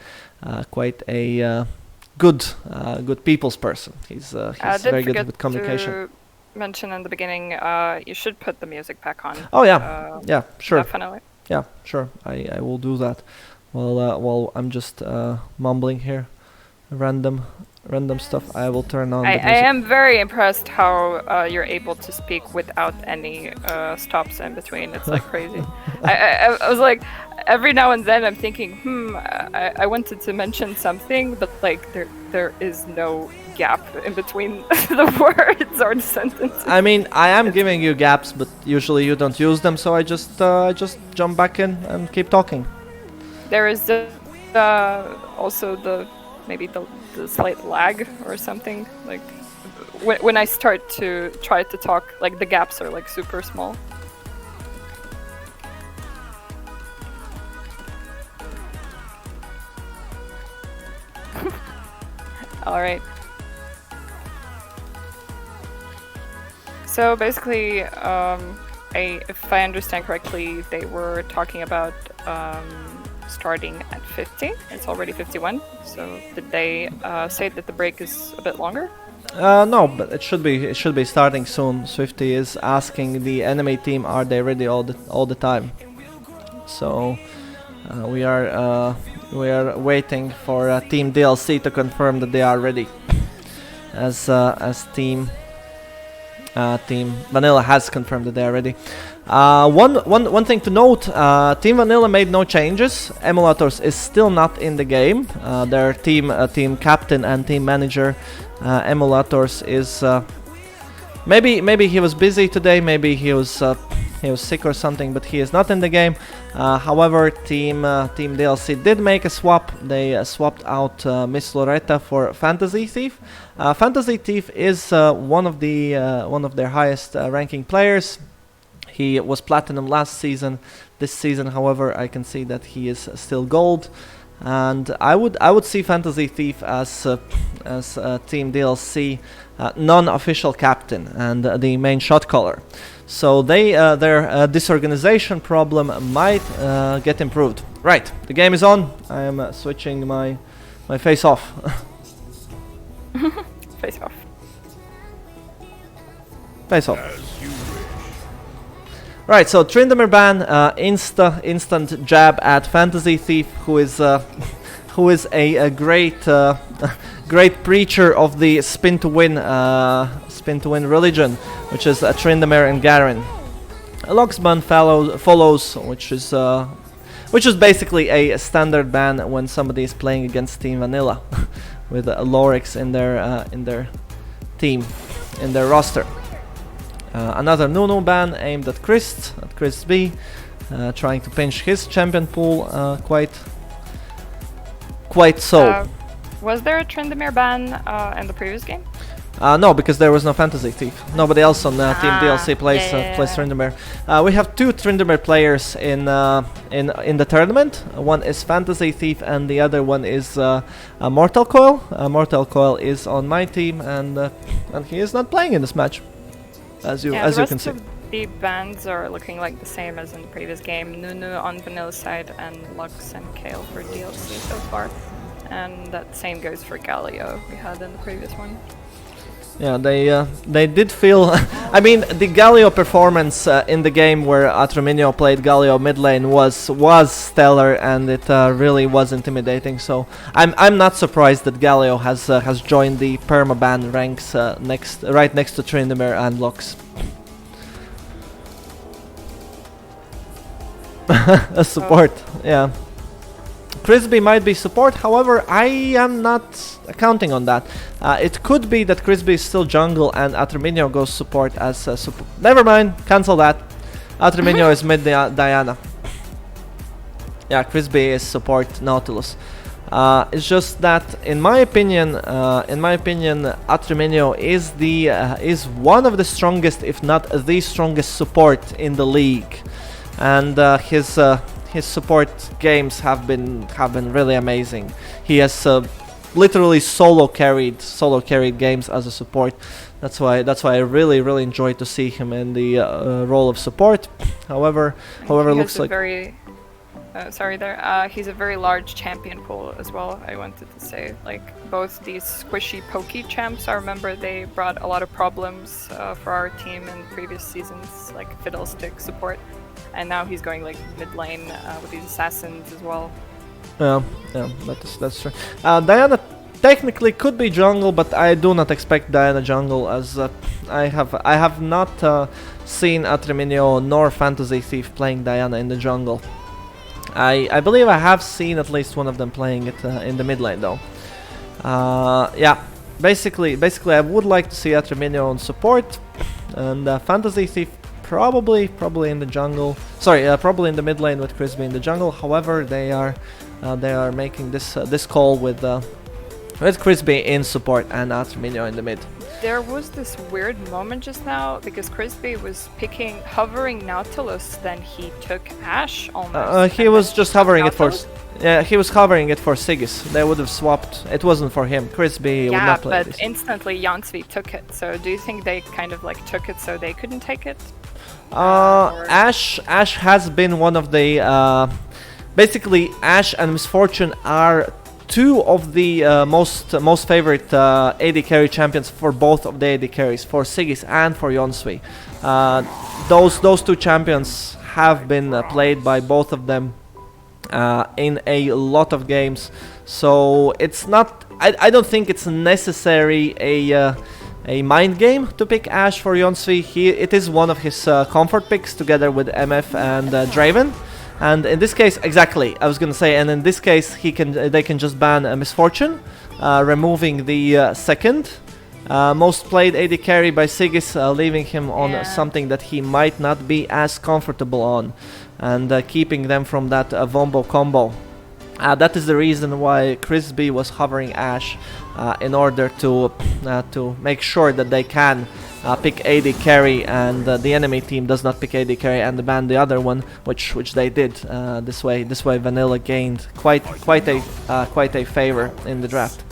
good people's person. He's very good with communication. Mention in the beginning, you should put the music back on. Oh yeah, yeah, sure. Definitely. Yeah, sure. I will do that. While I'm just mumbling here, random stuff. I will turn on. I am very impressed how you're able to speak without any stops in between. It's like crazy. I was like, every now and then I'm thinking, I wanted to mention something, but like there is no gap in between the words or the sentences. I mean, I am giving you gaps, but usually you don't use them, so I just jump back in and keep talking. There is also maybe the slight lag or something. Like when I start to try to talk, like the gaps are like super small. All right. So basically, if I understand correctly, they were talking about starting at 50. It's already 51. So did they say that the break is a bit longer? No, but it should be starting soon. Swifty is asking the enemy team, are they ready all the time? So we are waiting for Team DLC to confirm that they are ready. As Team Vanilla has confirmed that they are ready. One thing to note: Team Vanilla made no changes. Emulators is still not in the game. Their team captain and team manager, Emulators, is maybe he was busy today. Maybe he was sick or something, but he is not in the game. However, Team DLC did make a swap. They swapped out Miss Loretta for Fantasy Thief. Fantasy Thief is one of their highest ranking players. He was platinum last season. This season, however, I can see that he is still gold, and I would see Fantasy Thief as Team DLC non-official captain and the main shot caller. So their disorganization problem might get improved. Right, the game is on. I am switching my face off. Face off. Face off. Right, so Tryndamere ban, instant jab at Fantasy Thief, who is a great preacher of the spin to win religion, which is Tryndamere and Garen. A Lox ban follows, which is basically a standard ban when somebody is playing against Team Vanilla, with Lorix in their team, in their roster. Another Nunu ban aimed at Chris B, trying to pinch his champion pool quite so. Was there a Tryndamere ban in the previous game? No, because there was no Fantasy Thief. Nobody else on Team DLC plays Tryndamere. We have two Tryndamere players in the tournament. One is Fantasy Thief, and the other one is Mortal Coil. Mortal Coil is on my team, and he is not playing in this match, as you can see. The bans are looking like the same as in the previous game. Nunu on Vanilla side and Lux and Kale for DLC so far. And that same goes for Galio we had in the previous one. Yeah, they did feel... I mean, the Galio performance in the game where Atraminio played Galio mid lane was stellar, and it really was intimidating. So I'm not surprised that Galio has joined the permaban ranks right next to Tryndamere and Lux. A support, yeah. Crispy might be support, however, I am not counting on that. It could be that Crispy is still jungle and Atraminio goes support as support. Never mind, cancel that. Atraminio is mid Diana. Yeah, Crispy is support Nautilus. It's just that, in my opinion, Atremenio is one of the strongest, if not the strongest, support in the league, and his support games have been really amazing. He has literally solo carried games as a support. That's why I really enjoy to see him in the role of support. However, looks like he's a very large champion pool as well. I wanted to say, like, both these squishy pokey champs, I remember they brought a lot of problems for our team in previous seasons, like Fiddlestick support, and now he's going like mid lane with these assassins as well. Yeah, that's true. Diana technically could be jungle, but I do not expect Diana jungle, as I have not seen Atremenio nor Fantasy Thief playing Diana in the jungle. I believe I have seen at least one of them playing it in the mid lane though. Yeah, basically I would like to see Atremenio on support, and Fantasy Thief probably in the jungle. Sorry, probably in the mid lane with Crispy in the jungle. However, they are making this call with Crispy in support and Atremenio in the mid. There was this weird moment just now because Crispy was hovering Nautilus, then he took Ashe almost. He was just hovering it for. Yeah, he was covering it for Sigis. They would have swapped. It wasn't for him. Crispy would not play this. Yeah, but instantly Jansvi took it. So do you think they kind of like took it so they couldn't take it? Ashe has been one of the. Basically, Ashe and Misfortune are two of the most favorite AD carry champions for both of the AD carries, for Sigis and for Jansvi. Those two champions have been played by both of them in a lot of games, so it's not. I don't think it's necessary a mind game to pick Ashe for Jansvi. It is one of his comfort picks together with MF and Draven. And in this case, exactly, I was gonna say, and in this case, they can just ban Misfortune, removing the second most played AD carry by Sigis, leaving him on something that he might not be as comfortable on, and keeping them from that Vombo combo. That is the reason why Crispy was hovering Ashe, in order to make sure that they can pick AD carry, and the enemy team does not pick AD carry and ban the other one, which they did. This way Vanilla gained quite a favor in the draft.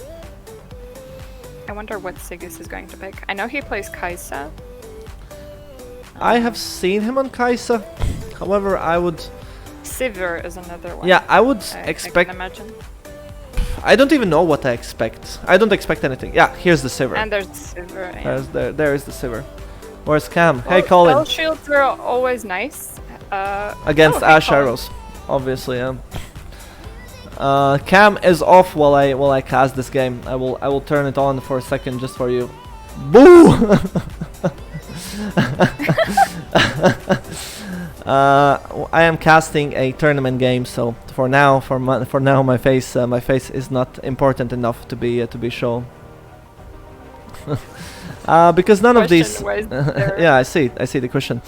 I wonder what Sigis is going to pick. I know he plays Kai'Sa. I have seen him on Kai'Sa. However, I would. Sivir is another one. Yeah, I would expect. I can imagine. I don't even know what I expect. I don't expect anything. Yeah, here's the Sivir. And there's Sivir. Yeah. There is the Sivir. Where's Cam? Hey, Colin. Spell shields are always nice. Against Ashe Colin. arrows, obviously. Cam is off while I cast this game. I will turn it on for a second just for you. Boo! I am casting a tournament game, so for now my face is not important enough to be shown. Because none of these yeah, I see the question.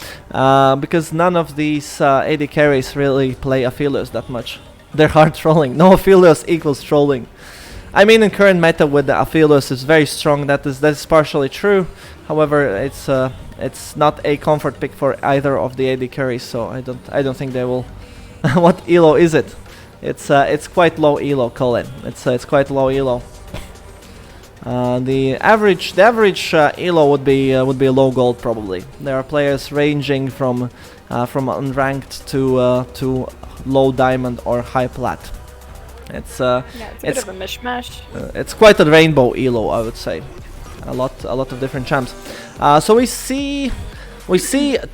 Because none of these AD carries really play Aphelios that much. They're hard trolling. No Aphelios equals trolling. I mean, in current meta with the Aphelios is very strong. That is partially true. However, it's not a comfort pick for either of the AD carries, so I don't think they will. What elo is it? It's quite low elo, Colin. It's quite low elo. The average elo would be low gold probably. There are players ranging from unranked to low diamond or high plat. It's a bit of a mishmash. It's quite a rainbow elo, I would say. A lot of different champs. So we see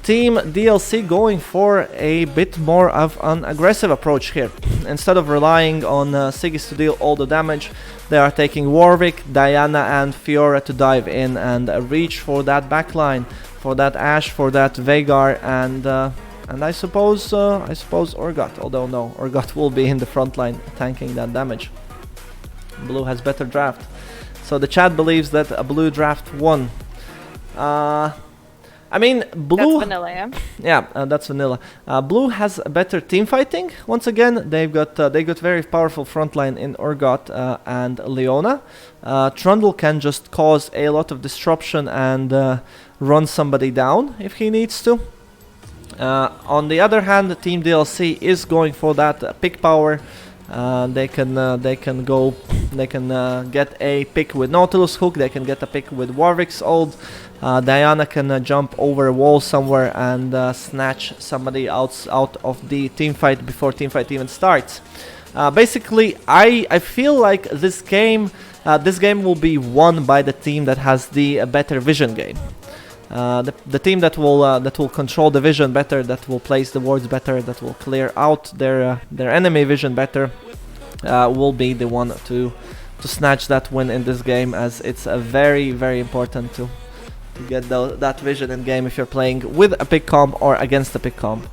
Team DLC going for a bit more of an aggressive approach here. Instead of relying on Sigis to deal all the damage, they are taking Warwick, Diana and Fiora to dive in and reach for that backline, for that Ashe, for that Veigar, and I suppose Urgot. Although no, Urgot will be in the front line tanking that damage. Blue has better draft. So the chat believes that a blue draft won. I mean, Blue. That's vanilla, yeah. Yeah, that's vanilla. Blue has a better team fighting. Once again, they got very powerful frontline in Urgot and Leona. Trundle can just cause a lot of disruption and run somebody down if he needs to. On the other hand, the Team DLC is going for that pick power. They can get a pick with Nautilus Hook. They can get a pick with Warwick's ult. Diana can jump over a wall somewhere and snatch somebody out of the team fight before team fight even starts. Basically, I feel like this game will be won by the team that has the better vision game. The team that will control the vision better, that will place the wards better, that will clear out their enemy vision better, will be the one to snatch that win in this game, as it's very, very important to get that vision in game if you're playing with a pick comp or against a pick comp.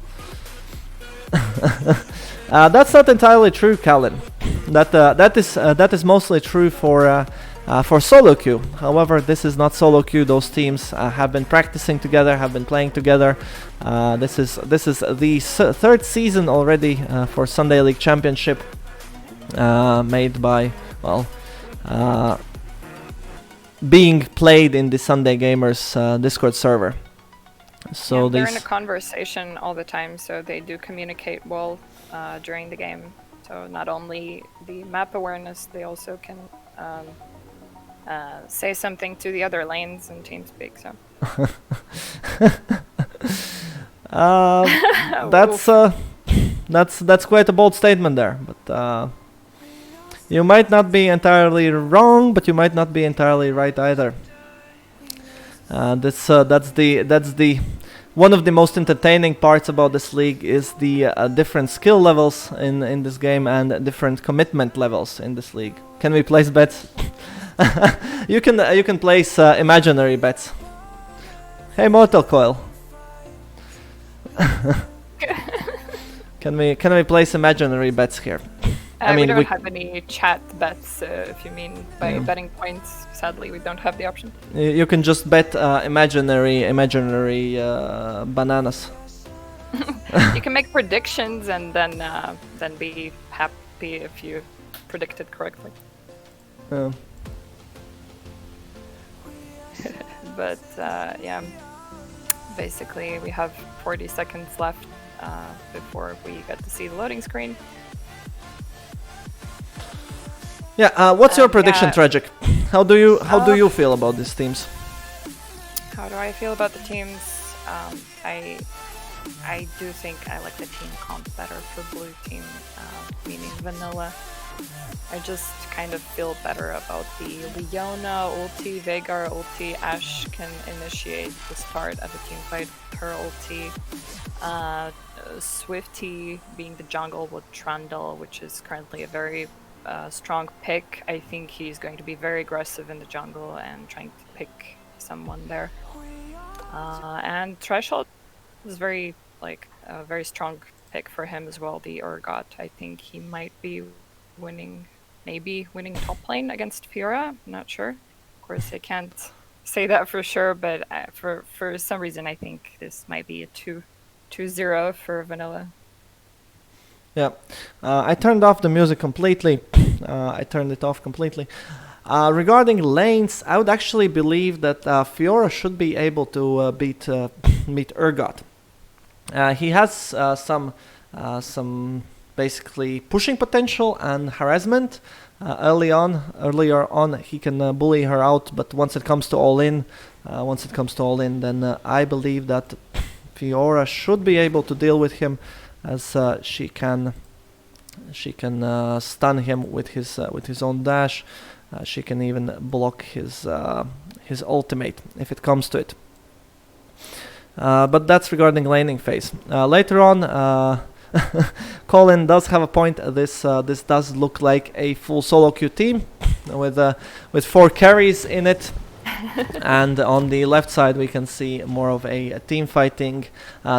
That's not entirely true, Callan. That is mostly true for solo queue. However, this is not solo queue. Those teams have been practicing together, have been playing together. This is the third season already for Sunday League Championship, made by being played in the Sunday Gamers Discord server. So yeah, they're in a conversation all the time, so they do communicate well during the game. So not only the map awareness, they also can say something to the other lanes in TeamSpeak. So that's quite a bold statement there, but you might not be entirely wrong, but you might not be entirely right either. That's the one of the most entertaining parts about this league is the different skill levels in this game and different commitment levels in this league. Can we place bets? you can place imaginary bets. Hey, Mortal Coil. Can we place imaginary bets here? I mean, we don't have any chat bets, if you mean by betting points. Sadly, we don't have the option. You can just bet imaginary bananas. You can make predictions and then be happy if you predict it correctly. But yeah, basically we have 40 seconds left before we get to see the loading screen. Yeah, what's your prediction, Tragic? How do you feel about these teams? How do I feel about the teams? I do think I like the team comp better for blue team, meaning vanilla. I just kind of feel better about the Leona ulti, Veigar ulti, Ashe can initiate the start of a team fight with her ulti. Swifty being the jungle with Trundle, which is currently a very strong pick. I think he's going to be very aggressive in the jungle and trying to pick someone there. And Threshold is very a very strong pick for him as well. The Urgot, I think he might be maybe winning top lane against Fiora. I'm not sure. Of course, I can't say that for sure, but for some reason, I think this might be a 2-0 for vanilla. Yeah, I turned off the music completely. I turned it off completely. Regarding lanes, I would actually believe that Fiora should be able to beat Urgot. He has some basically pushing potential and harassment. Earlier on, he can bully her out, but once it comes to all in, then I believe that Fiora should be able to deal with him, as she can stun him with his own dash. She can even block his ultimate if it comes to it. But that's regarding laning phase. Later on, Colin does have a point. This does look like a full solo queue team with 4 carries in it. And on the left side we can see more of a team fighting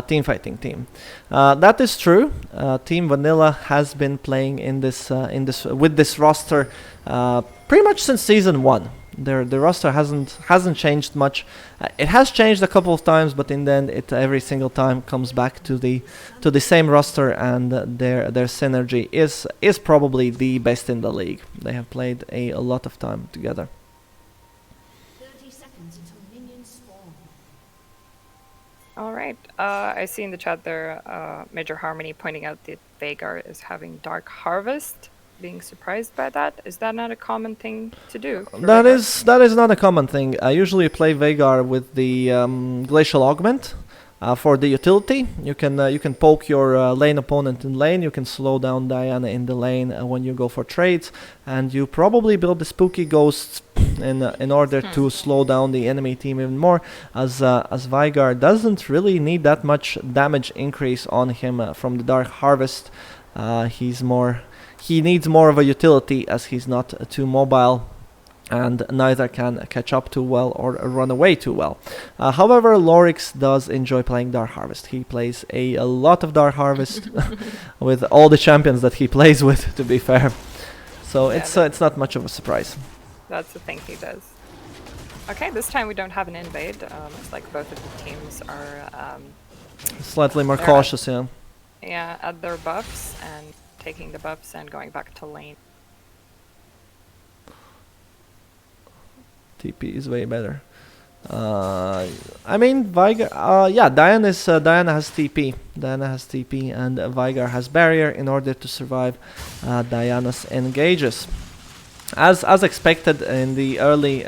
team. That is true. Team Vanilla has been playing with this roster pretty much since season 1. the roster hasn't changed much. It has changed a couple of times, but in the end, it every single time comes back to the same roster, and their synergy is probably the best in the league. They have played a lot of time together. 30 seconds until minions spawn. All right. I see in the chat there, Major Harmony pointing out that Veigar is having Dark Harvest. Being surprised by that. Is that not a common thing to do? That is not a common thing. I usually play Veigar with the Glacial Augment for the utility. You can poke your lane opponent in lane. You can slow down Diana in the lane when you go for trades, and you probably build the Spooky Ghosts in order to slow down the enemy team even more. As Veigar doesn't really need that much damage increase on him from the Dark Harvest. He needs more of a utility, as he's not too mobile and neither can catch up too well or run away too well. However, Lorix does enjoy playing Dark Harvest. He plays a lot of Dark Harvest with all the champions that he plays with, to be fair. So yeah, it's not much of a surprise. That's the thing he does. Okay, this time we don't have an invade. Looks like both of the teams are slightly more cautious, yeah. Yeah, at their buffs and taking the buffs and going back to lane. TP is way better. I mean, Veigar. Yeah, Diana has TP. Diana has TP, and Veigar has barrier in order to survive Diana's engages. As expected in the early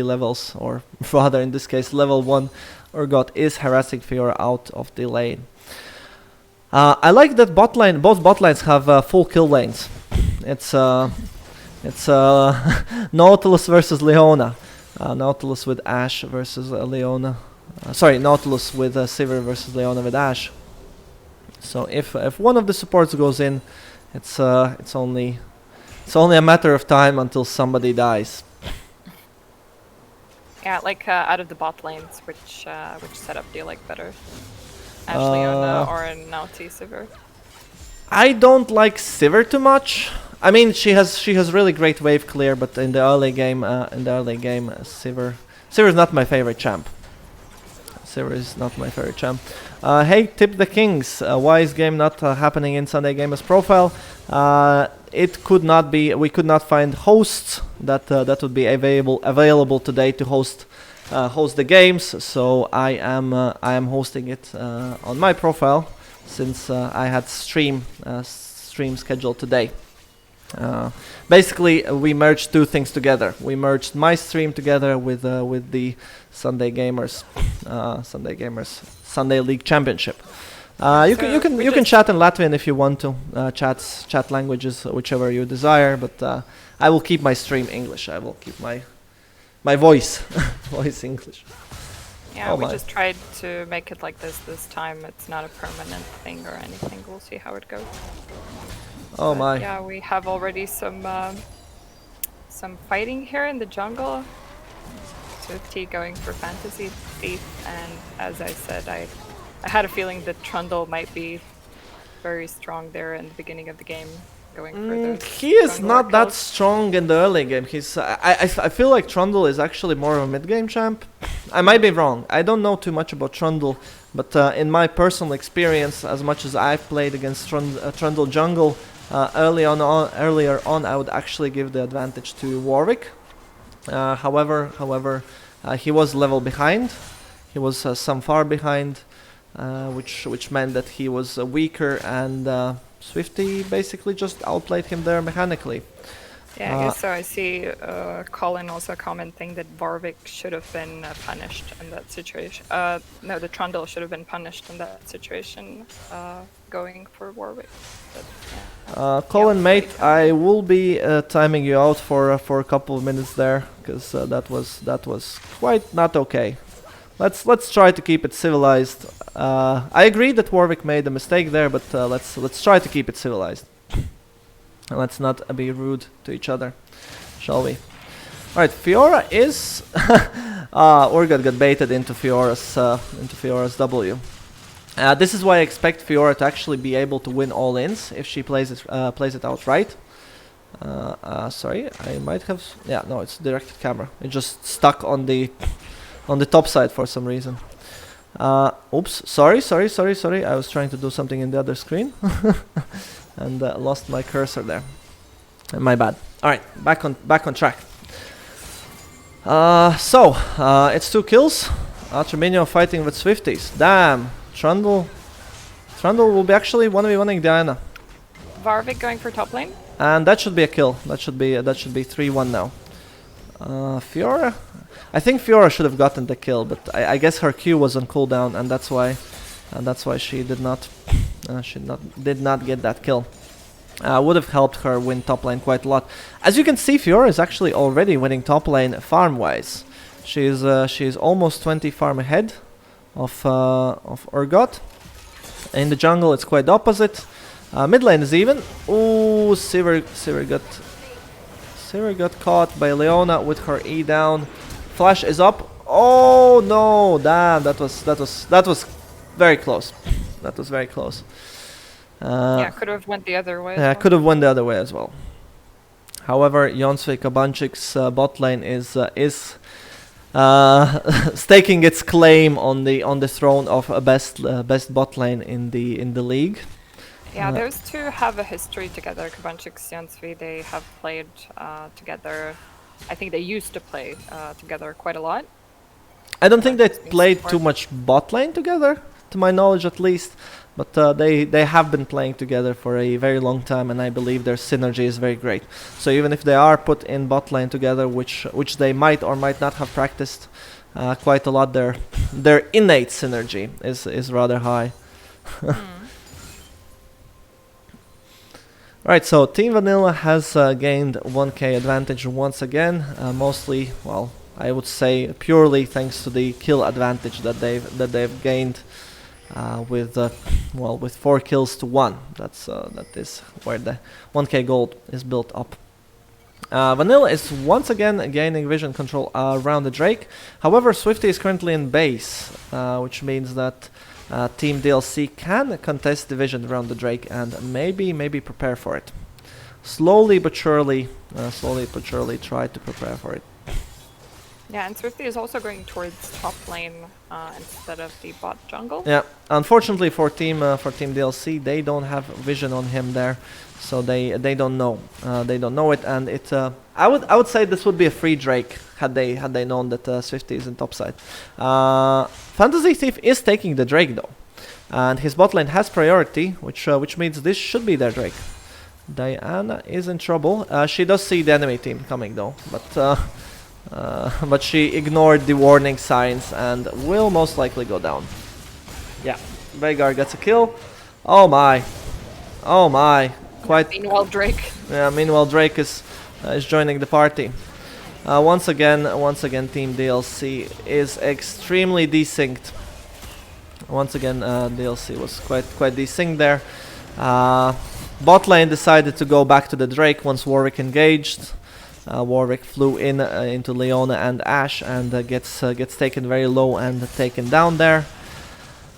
levels, or rather in this case, level 1, Urgot is harassing Fiora out of the lane. I like that both bot lines have full kill lanes. It's Nautilus versus Leona. Nautilus with Ashe versus Leona. Sorry, Nautilus with Sivir versus Leona with Ashe. So if one of the supports goes in, it's only a matter of time until somebody dies. Yeah, like out of the bot lanes, which setup do you like better? Ashe, Leona, or Nauti Sivir? I don't like Sivir too much. I mean, she has really great wave clear, but in the early game, Sivir is not my favorite champ. Sivir is not my favorite champ. Hey, Tip the Kings. Why is game not happening in Sunday Gamers profile? It could not be. We could not find hosts that would be available today to host the games. So I am hosting it on my profile, since I had stream scheduled today. Basically, we merged two things together. We merged my stream together with the Sunday Gamers Sunday League Championship. You can chat in Latvian if you want to. Chat languages whichever you desire, but I will keep my stream English. I will keep my voice English. Yeah, we just tried to make it like this time. It's not a permanent thing or anything. We'll see how it goes. Oh but my. Yeah, we have already some fighting here in the jungle. Swifty going for Fantasy Thief, and as I said, I had a feeling that Trundle might be very strong there in the beginning of the game. Going for those he is not that strong in the early game. I feel like Trundle is actually more of a mid-game champ. I might be wrong. I don't know too much about Trundle, but in my personal experience, as much as I've played against Trundle jungle, earlier on, I would actually give the advantage to Warwick. However, he was level behind. He was some far behind, which meant that he was weaker, and Swifty basically just outplayed him there mechanically. Yeah, I guess so. I see Colin also commenting that Warwick should have been punished in that situation. No, the Trundle should have been punished in that situation, going for Warwick. But, yeah. Colin, mate, I will be timing you out for a couple of minutes there, because that was quite not okay. Let's try to keep it civilized. I agree that Warwick made a mistake there, but let's try to keep it civilized. And let's not be rude to each other, shall we? Alright, Fiora is Urgot got baited into Fiora's W. This is why I expect Fiora to actually be able to win all ins if she plays it out right. Sorry, I might have. Yeah, no, it's directed camera. It just stuck on the top side for some reason. Oops, sorry. I was trying to do something in the other screen and lost my cursor there. My bad. All right, back on track. It's 2 kills. Arminio fighting with Swifties. Damn, Trundle will be actually 1v1ing Diana. Varvik going for top lane. And that should be a kill. That should be 3-1 now. Fiora, I think Fiora should have gotten the kill, but I guess her Q was on cooldown, and that's why she did not get that kill. Would have helped her win top lane quite a lot. As you can see, Fiora is actually already winning top lane farm wise. She's almost 20 farm ahead of Urgot. In the jungle, it's quite opposite. Mid lane is even. Ooh, Sivir got caught by Leona with her E down. Flash is up. Oh no! Damn, that was very close. That was very close. Yeah, could have went the other way. Yeah, could have went the other way as well. However, Jonsvik Abanchik's bot lane is staking its claim on the throne of a best bot lane in the league. Yeah, those two have a history together. Kabanchik, Jansvi, they have played together. I think they used to play together quite a lot. I don't think they played too much bot lane together, to my knowledge at least. But they have been playing together for a very long time, and I believe their synergy is very great. So even if they are put in bot lane together, which they might or might not have practiced quite a lot, their innate synergy is rather high. Right, so Team Vanilla has gained 1k advantage once again, mostly, well, I would say purely thanks to the kill advantage that they've gained with 4 kills to 1. That is where the 1k gold is built up. Vanilla is once again gaining vision control around the Drake. However, Swifty is currently in base, which means that Team DLC can contest the vision around the Drake and maybe prepare for it. Slowly but surely try to prepare for it. Yeah, and Swifty is also going towards top lane instead of the bot jungle. Yeah, unfortunately for Team DLC, they don't have vision on him there, so they don't know it, and it. I would say this would be a free Drake had they known that Swifty is in top side. Fantasy Thief is taking the Drake though, and his bot lane has priority, which means this should be their Drake. Diana is in trouble. She does see the enemy team coming though, but she ignored the warning signs and will most likely go down. Yeah, Veigar gets a kill. Oh my. Quite. Meanwhile, Drake. Yeah, meanwhile Drake is joining the party. Once again, Team DLC is extremely desynced. Once again, DLC was quite desynced there. Bot lane decided to go back to the Drake once Warwick engaged. Warwick flew in into Leona and Ashe and gets taken very low and taken down there.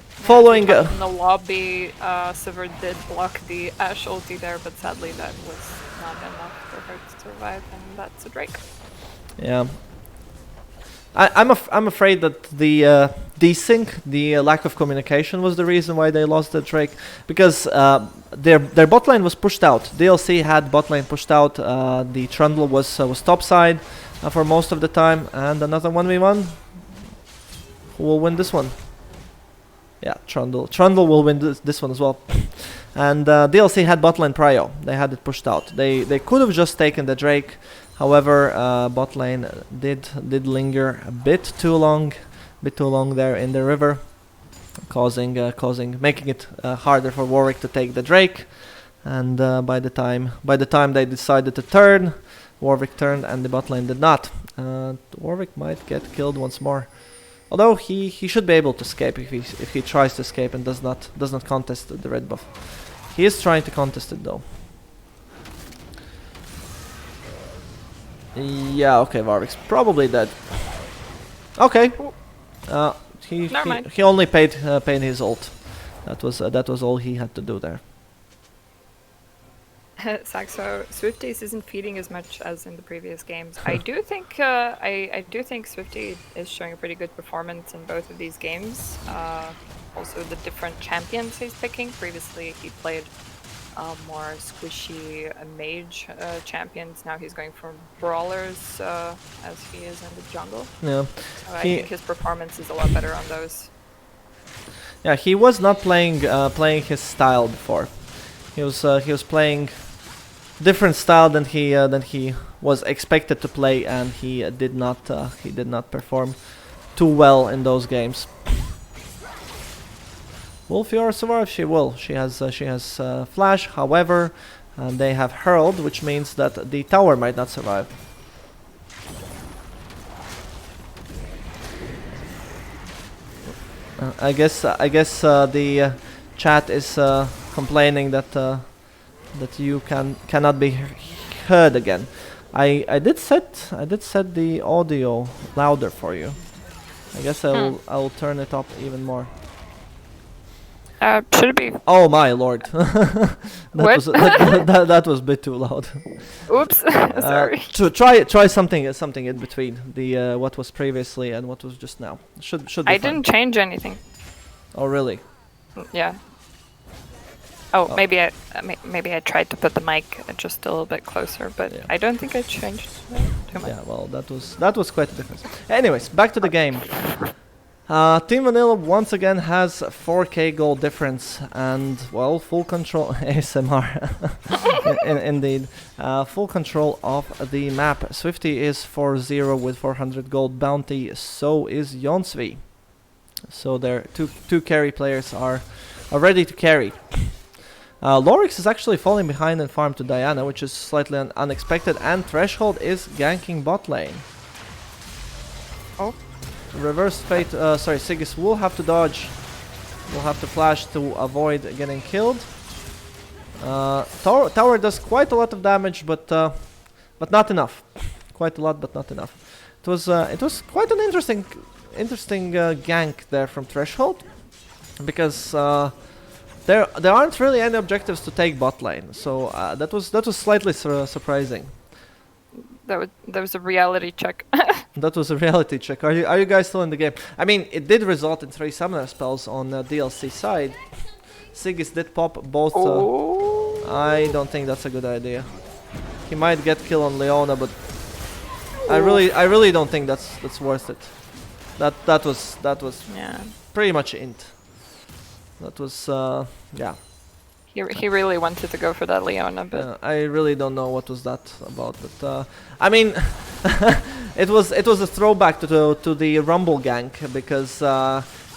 Following in the lobby, Sivir did block the Ashe ulti there, but sadly that was not enough for her to survive, and that's a Drake. Yeah. I'm afraid that the desync, the lack of communication, was the reason why they lost the Drake, because their bot lane was pushed out. DLC had bot lane pushed out. The Trundle was topside for most of the time, and another 1v1. Who will win this one? Yeah, Trundle will win this one as well. And DLC had bot lane prio. They had it pushed out. They could have just taken the Drake. However, bot lane did linger a bit too long there in the river, making it harder for Warwick to take the Drake. And by the time they decided to turn, Warwick turned and the bot lane did not. Warwick might get killed once more, although he should be able to escape if he tries to escape and does not contest the red buff. He is trying to contest it though. Yeah, okay, Warwick's probably dead. Okay. He only paid his ult. That was all he had to do there. Saxo, Swifties isn't feeding as much as in the previous games. I do think I do think Swifty is showing a pretty good performance in both of these games. Also, the different champions he's picking. Previously, he played more squishy mage champions. Now he's going for brawlers as he is in the jungle. Yeah, So I think his performance is a lot better on those. Yeah, he was not playing his style before. He was playing different style than he was expected to play, and he did not perform too well in those games. Will Fiora survive? She will. She has flash. However, they have hurled, which means that the tower might not survive. I guess the chat is complaining that you cannot be heard again. I did set the audio louder for you. I guess I'll turn it up even more. Should it be? Oh my lord! that was a bit too loud. Oops, sorry. Try something in between the what was previously and what was just now. Should be I fine. didn't change anything. Oh really? Yeah. Oh, maybe I tried to put the mic just a little bit closer, but yeah. I don't think I changed too much. Yeah, well, that was quite a difference. Anyways, back to the game. Team Vanilla once again has 4k gold difference and, well, full control ASMR. Indeed. Full control of the map. Swifty is 4-0 with 400 gold bounty, so is Jonsvi. So their two carry players are ready to carry. Lorix is actually falling behind in farm to Diana, which is slightly unexpected, and Threshold is ganking bot lane. Oh. Reverse fate, Sigis will have to dodge, will have to flash to avoid getting killed. Tower does quite a lot of damage, but not enough. Quite a lot, but not enough. It was quite an interesting gank there from Threshold, because there aren't really any objectives to take bot lane, so that was slightly surprising. That was a reality check. That was a reality check. Are you guys still in the game? I mean, it did result in 3 summoner spells on DLC side. Sigis did pop both. I don't think that's a good idea. He might get kill on Leona, but I really don't think that's worth it. That was Yeah. pretty much int. That was yeah. He really wanted to go for that Leona, but I really don't know what was that about, but I mean, it was a throwback to the Rumble gank, because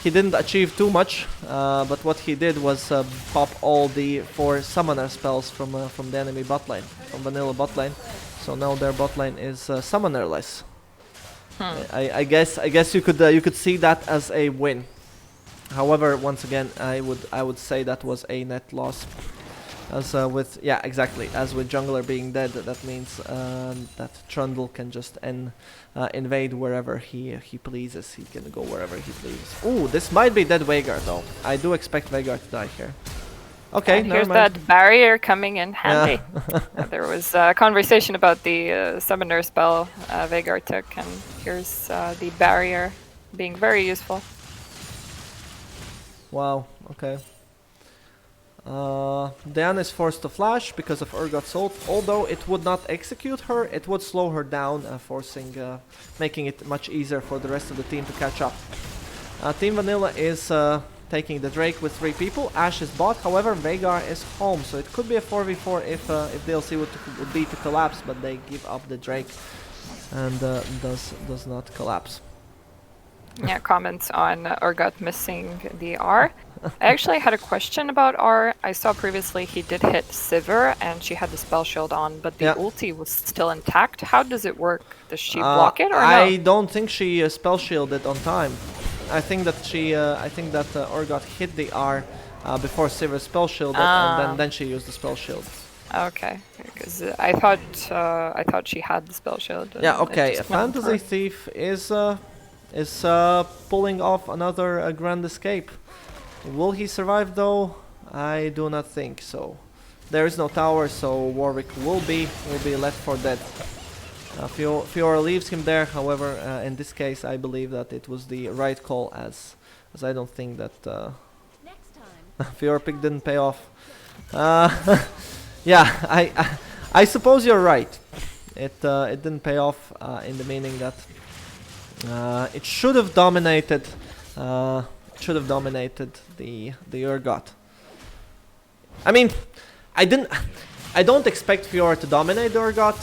he didn't achieve too much, but what he did was pop all the 4 summoner spells from the enemy bot lane, from vanilla bot lane. So now their bot lane is summonerless. I guess you could see that as a win. However, once again, I would say that was a net loss. As with jungler being dead, that means that Trundle can just invade wherever he pleases. He can go wherever he pleases. Ooh, this might be dead Veigar though. I do expect Veigar to die here. Okay, and here's that barrier coming in handy. There was a conversation about the summoner spell Veigar took, and here's the barrier being very useful. Wow, okay. Diana is forced to flash because of Urgot's ult, although it would not execute her, it would slow her down, making it much easier for the rest of the team to catch up. Team Vanilla is taking the Drake with 3 people. Ashe is bot, however Veigar is home, so it could be a 4v4 if DLC would be to collapse, but they give up the Drake and does not collapse. Yeah, comments on Urgot missing the R. I actually had a question about R. I saw previously he did hit Sivir and she had the spell shield on, but the ulti was still intact. How does it work? Does she block it or no? I don't think she spell shielded on time. I think that Urgot hit the R before Sivir spell shielded, and then she used the spell shield. Okay, because I thought she had the spell shield. Yeah, okay. Fantasy Thief is pulling off another grand escape. Will he survive though? I do not think so. there is no tower, so Warwick will be left for dead. Fiora leaves him there. However, in this case, I believe that it was the right call, as I don't think that Fiora pick didn't pay off. Yeah, I suppose you're right. It didn't pay off in the meaning that it should have dominated. Should have dominated the Urgot. I mean, I don't expect Fiora to dominate the Urgot.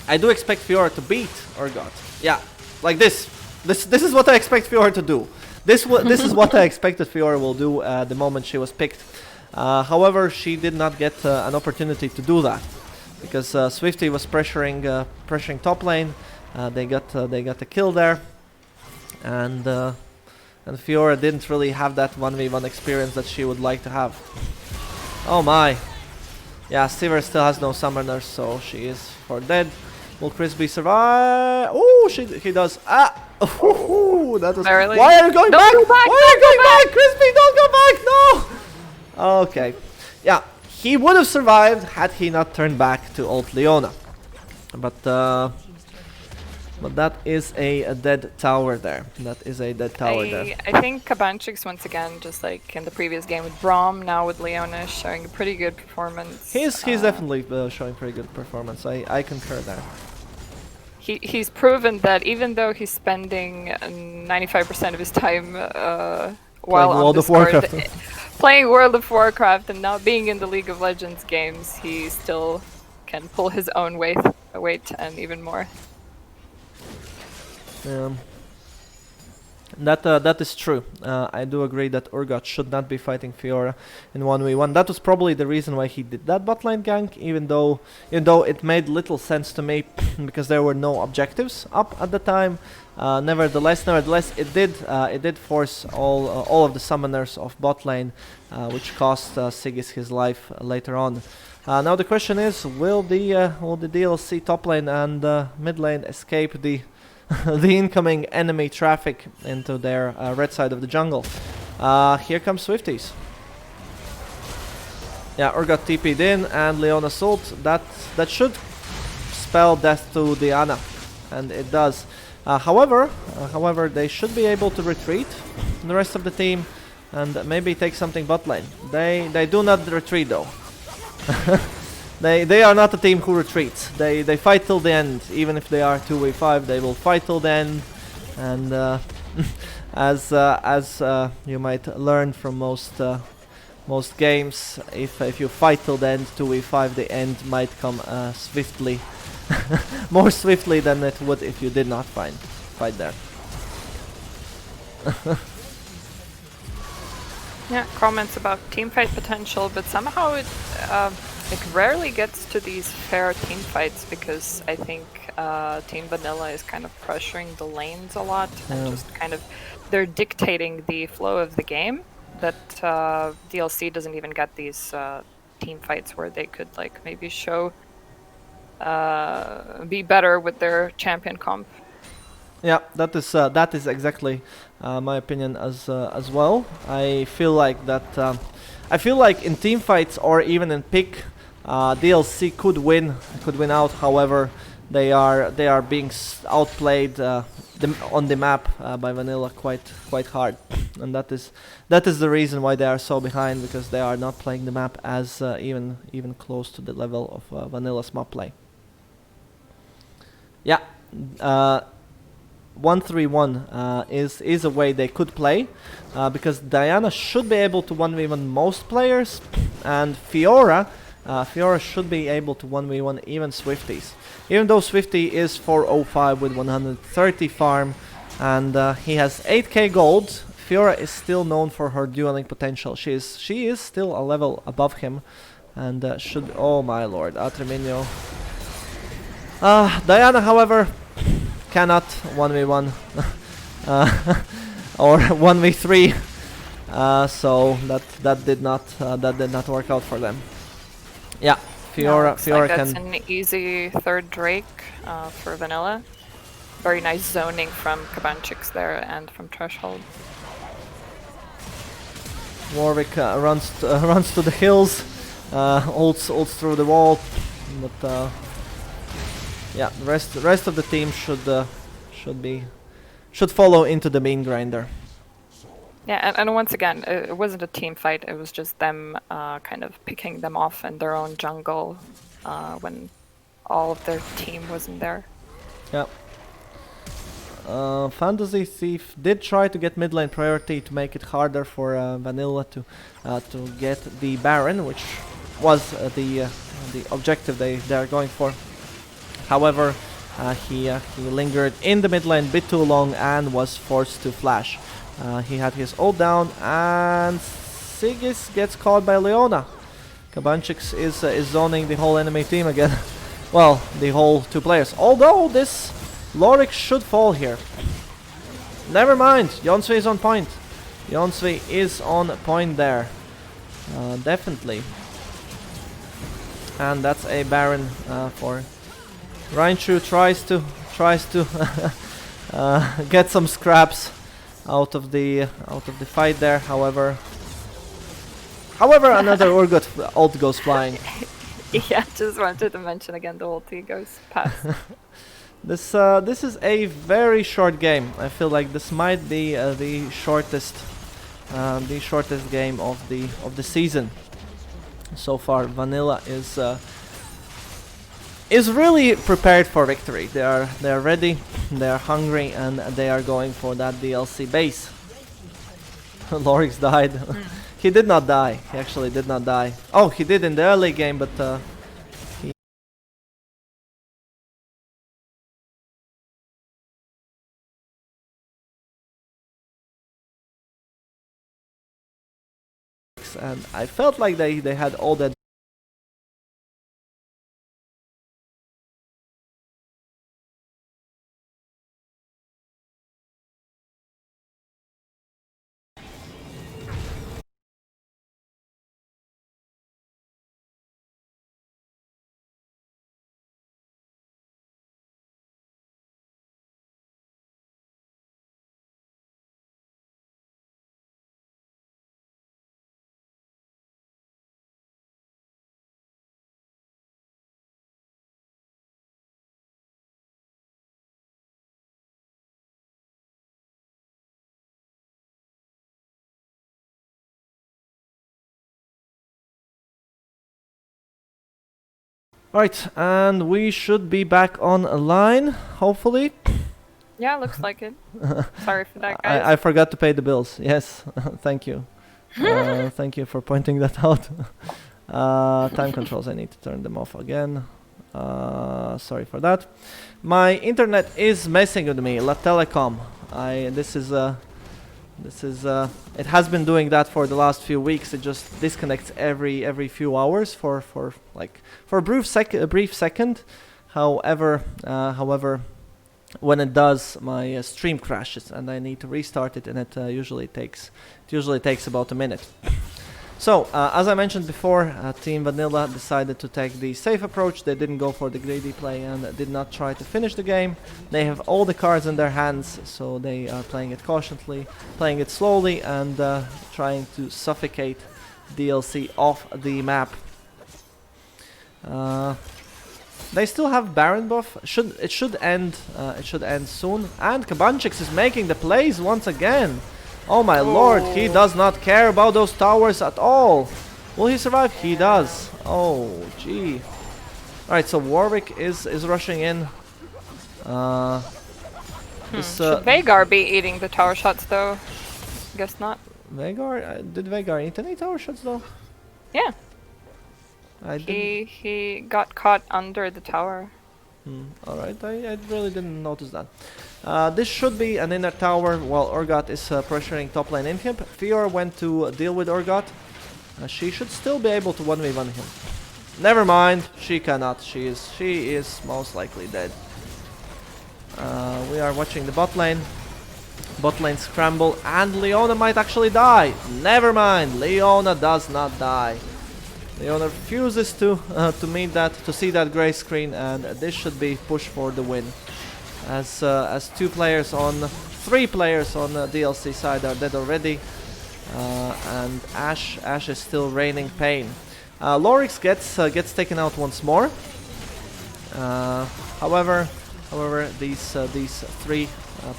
I do expect Fiora to beat Urgot. Yeah, like this. This is what I expect Fiora to do. This is what I expected Fiora will do the moment she was picked. However, she did not get an opportunity to do that because Swifty was pressuring top lane. They got a kill there, and Fiora didn't really have that 1v1 experience that she would like to have. Oh my! Yeah, Sivir still has no summoners, so she is for dead. Will Crispy survive? Oh, he does. Ah! Ooh, that was. Barely. Why are you going back? Go back? Why are you going back? Crispy, don't go back! No. Okay. Yeah, he would have survived had he not turned back to ult Leona. But that is a dead tower there. That is a dead tower there. I think Kabanchik's once again, just like in the previous game with Braum, now with Leona, showing a pretty good performance. He's definitely showing pretty good performance. I concur there. He's proven that even though he's spending 95% of his time while on World of Discord, Warcraft. playing World of Warcraft and not being in the League of Legends games, he still can pull his own weight and even more. That is true. I do agree that Urgot should not be fighting Fiora in 1v1. That was probably the reason why he did that botlane gank, even though it made little sense to me because there were no objectives up at the time. Nevertheless, it did force all of the summoners of botlane, which cost Sigis his life later on. Now the question is, will the DLC top lane and mid lane escape the the incoming enemy traffic into their red side of the jungle? Here comes Swifties. Yeah, Urgot TP'd in and Leona ult. That should spell death to Diana, and it does. However, they should be able to retreat, the rest of the team, and maybe take something bot lane. They do not retreat though. They are not a team who retreats. They fight till the end. Even if they are 2v5, they will fight till the end. And as you might learn from most games, if you fight till the end 2v5, the end might come swiftly, more swiftly than it would if you did not fight there. Yeah, comments about teamfight potential, but somehow it rarely gets to these fair teamfights because I think Team Vanilla is kind of pressuring the lanes a lot and just kind of they're dictating the flow of the game. That DLC doesn't even get these teamfights where they could like maybe show be better with their champion comp. Yeah, that is exactly my opinion as well. I feel like that. I feel like in team fights or even in pick, DLC could win out. However, they are being outplayed on the map by Vanilla quite hard, and that is the reason why they are so behind, because they are not playing the map as even close to the level of Vanilla's map play. Yeah. 1-3-1 is a way they could play, because Diana should be able to 1v1 most players, and Fiora should be able to 1v1 even Swifties. Even though Swifty is 405 with 130 farm, and he has 8k gold, Fiora is still known for her dueling potential. She is still a level above him, and should. Oh my lord, Atreminio. Diana, however, cannot 1v1 or 1v3, so that did not work out for them. Yeah, Fiora That's can. an easy third Drake for Vanilla. Very nice zoning from Kabanchik's there and from Threshold. Warwick runs to the hills. ults through the wall, but yeah, the rest of the team should follow into the main grinder. Yeah, and once again, it wasn't a team fight. It was just them kind of picking them off in their own jungle when all of their team wasn't there. Yeah. Fantasy Thief did try to get mid lane priority to make it harder for Vanilla to get the Baron, which was the objective they are going for. However, he lingered in the mid lane a bit too long and was forced to flash. He had his ult down, and Sigis gets caught by Leona. Kabanchik is zoning the whole enemy team again. Well, the whole 2 players. Although this Lorik should fall here. Never mind, Jonsvi is on point. Jonsvi is on point there. Definitely. And that's a Baron for Rainshu. Tries to get some scraps out of the fight there. However, another Urgot ult goes flying. Yeah, just wanted to mention again the ulti goes past. This is a very short game. I feel like this might be the shortest game of the season so far. Vanilla is really prepared for victory. They are ready, they are hungry, and they are going for that DLC base. Lorix died. He did not die. He actually did not die. Oh, he did in the early game, but he and I felt like they had all that. Right, and we should be back online, hopefully. Yeah, looks like it. Sorry for that, guys. I forgot to pay the bills. Yes, thank you. Thank you for pointing that out. Time controls, I need to turn them off again. Sorry for that. My internet is messing with me. La Telecom. It has been doing that for the last few weeks. It just disconnects every few hours for a brief second. However, when it does, my stream crashes and I need to restart it, and it usually takes about a minute. So, as I mentioned before, Team Vanilla decided to take the safe approach. They didn't go for the greedy play and did not try to finish the game. They have all the cards in their hands, so they are playing it cautiously, playing it slowly, and trying to suffocate DLC off the map. They still have Baron buff. It should end soon. And Kabanchik is making the plays once again. Oh my lord, he does not care about those towers at all. Will he survive? He does. Oh, gee. Alright, so Warwick is rushing in. Should Veigar be eating the tower shots though? Guess not. Veigar? Did Veigar eat any tower shots though? Yeah. He got caught under the tower. Alright, I really didn't notice that. This should be an inner tower while Urgot is pressuring top lane inhib. Fiora went to deal with Urgot. She should still be able to 1v1 him. Never mind, she cannot. She is most likely dead. We are watching the bot lane. Bot lane scramble, and Leona might actually die. Never mind, Leona does not die. Leona refuses to see that gray screen, and this should be push for the win. As 3 players on DLC side are dead already, and Ashe is still raining pain. Lorix gets taken out once more. However, these 3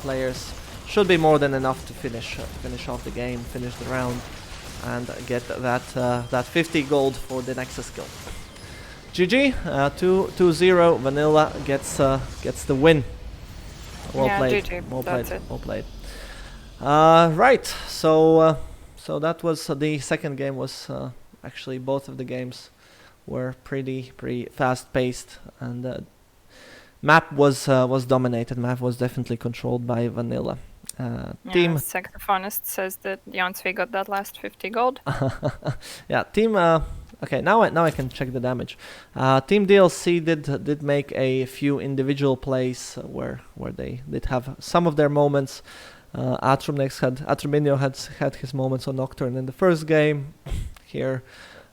players should be more than enough to finish off the game, finish the round, and get that 50 gold for the Nexus skill. GG, 2-0. Vanilla gets the win. Well played. GG. Well That's played. it. Well played. Right. So that was the second game. Was actually both of the games were pretty fast paced, and map was dominated. Map was definitely controlled by Vanilla. Team Saxophonist says that Jansvi got that last 50 gold. yeah, team. Okay, now I can check the damage. Team DLC did make a few individual plays where they did have some of their moments. Atruminio had his moments on Nocturne in the first game. Here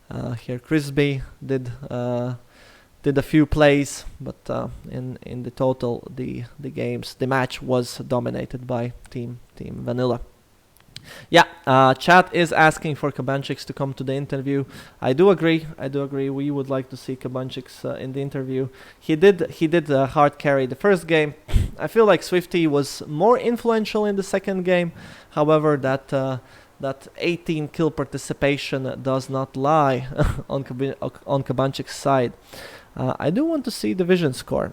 Crisby did a few plays, but in the total the match was dominated by Team Vanilla. Yeah, chat is asking for Kabanchix to come to the interview. I do agree. We would like to see Kabanchix in the interview. He did hard carry the first game. I feel like Swifty was more influential in the second game. However, that 18 kill participation does not lie on Kabanchik's side. I do want to see the vision score.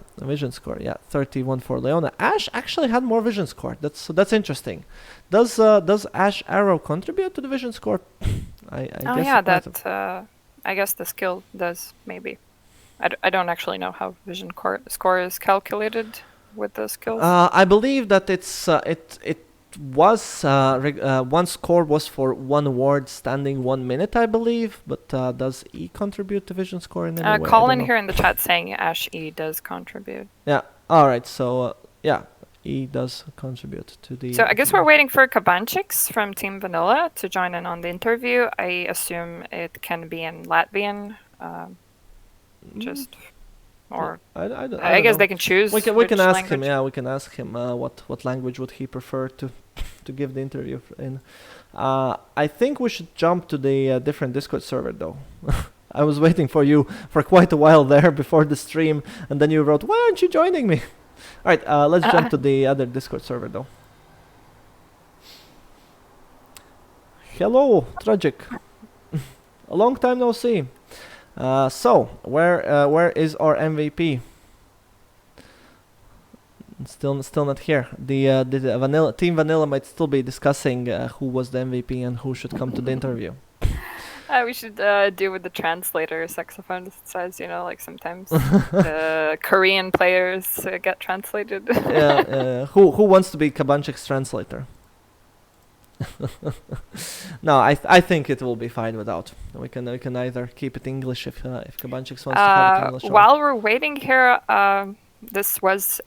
Yeah, 31 for Leona. Ash actually had more vision score. That's interesting. Does Ash Arrow contribute to the vision score? I guess yeah, I guess the skill does, maybe. I don't actually know how vision score is calculated with the skills. I believe that it was one score was for one ward standing 1 minute, I believe. But does E contribute to vision score in any way? Colin here in the chat saying Ash E does contribute. Yeah. All right. So yeah, E does contribute to the. So I guess we're waiting for Kabanchix from Team Vanilla to join in on the interview. I assume it can be in Latvian. Or I guess know. they can choose. We can ask language. him. Yeah, we can ask him what language would he prefer to give the interview in. I think we should jump to the different Discord server though. I was waiting for you for quite a while there before the stream, and then you wrote, "Why aren't you joining me?" All right, let's jump to the other Discord server though. Hello, Tragic. A long time no see. So where is our MVP? Still not here. The Vanilla Team Vanilla might still be discussing who was the MVP and who should come to the interview. We should do with the translator. Saxophone says, like sometimes the Korean players get translated. Yeah. Who wants to be Kabanchik's translator? No, I think it will be fine without. We can either keep it English if Kabanchik wants to have it English. While we're waiting here, this was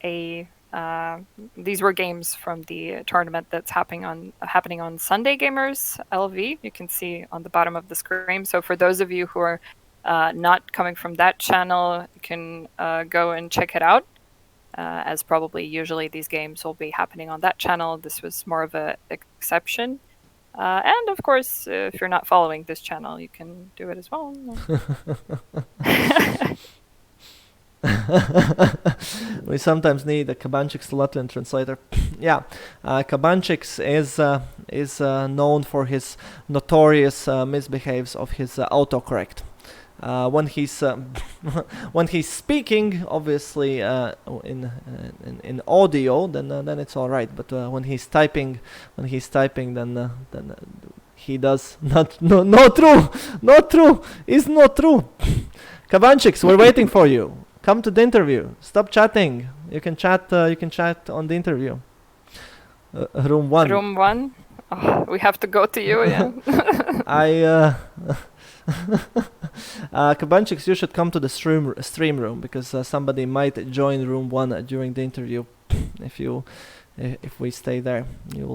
these were games from the tournament that's happening on Sunday Gamers LV. You can see on the bottom of the screen. So for those of you who are not coming from that channel, you can go and check it out. As probably usually these games will be happening on that channel. This was more of an exception. And of course, if you're not following this channel, you can do it as well. We sometimes need a Kabanchik's Latvian translator. Yeah, Kabanchik's is known for his notorious misbehaves of his autocorrect. When he's speaking, obviously in audio, then it's all right. But when he's typing, then he does not true. It's not true. Kabanchix, we're waiting for you. Come to the interview. Stop chatting. You can chat on the interview. Room 1. Room 1. Oh, we have to go to you again. Kabanchix, you should come to the stream room because somebody might join room 1 during the interview. If we stay there, you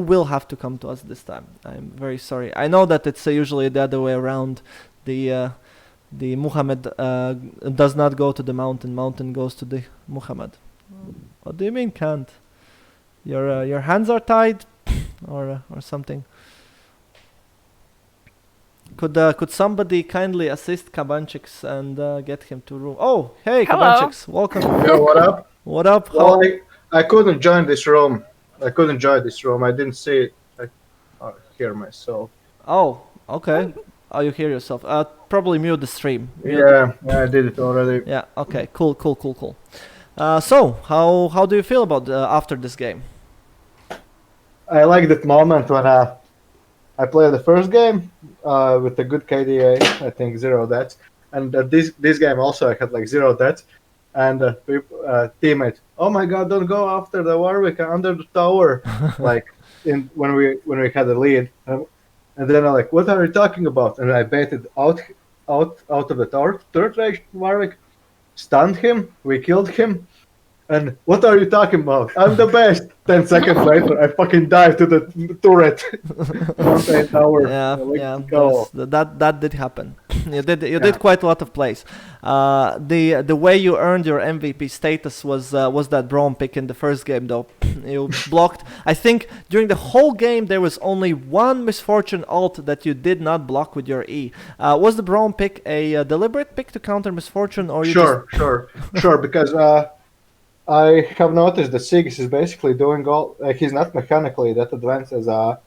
will have to come to us this time. I'm very sorry. I know that it's usually the other way around. The Muhammad does not go to the mountain. Mountain goes to the Muhammad. What do you mean can't? Your hands are tied, or something. Could somebody kindly assist Kabanchix and get him to room? Oh, hey, Hello. Kabanchix, welcome. Yo, what up? What up? Well, I couldn't join this room. I didn't see it. I hear myself. Oh, okay. Oh, you hear yourself. Probably mute the stream. Yeah, I did it already. Yeah. Okay. Cool. So, how do you feel about after this game? I like that moment when I played the first game with a good KDA, I think 0 deaths, and this game also I had like 0 deaths, and teammate, oh my god, don't go after the Warwick under the tower, like when we had a lead, and then I'm like, what are you talking about? And I baited out of the turret range Warwick, stunned him, we killed him. And what are you talking about? I'm the best. 10 seconds later, I fucking dive to the turret. Mountain tower. That did happen. You did quite a lot of plays. The way you earned your MVP status was that Braum pick in the first game, though. You blocked. I think during the whole game there was only one misfortune ult that you did not block with your E. Was the Braum pick a deliberate pick to counter misfortune, or you Sure, because I have noticed that Siggs is basically doing all. He's not mechanically that advanced as other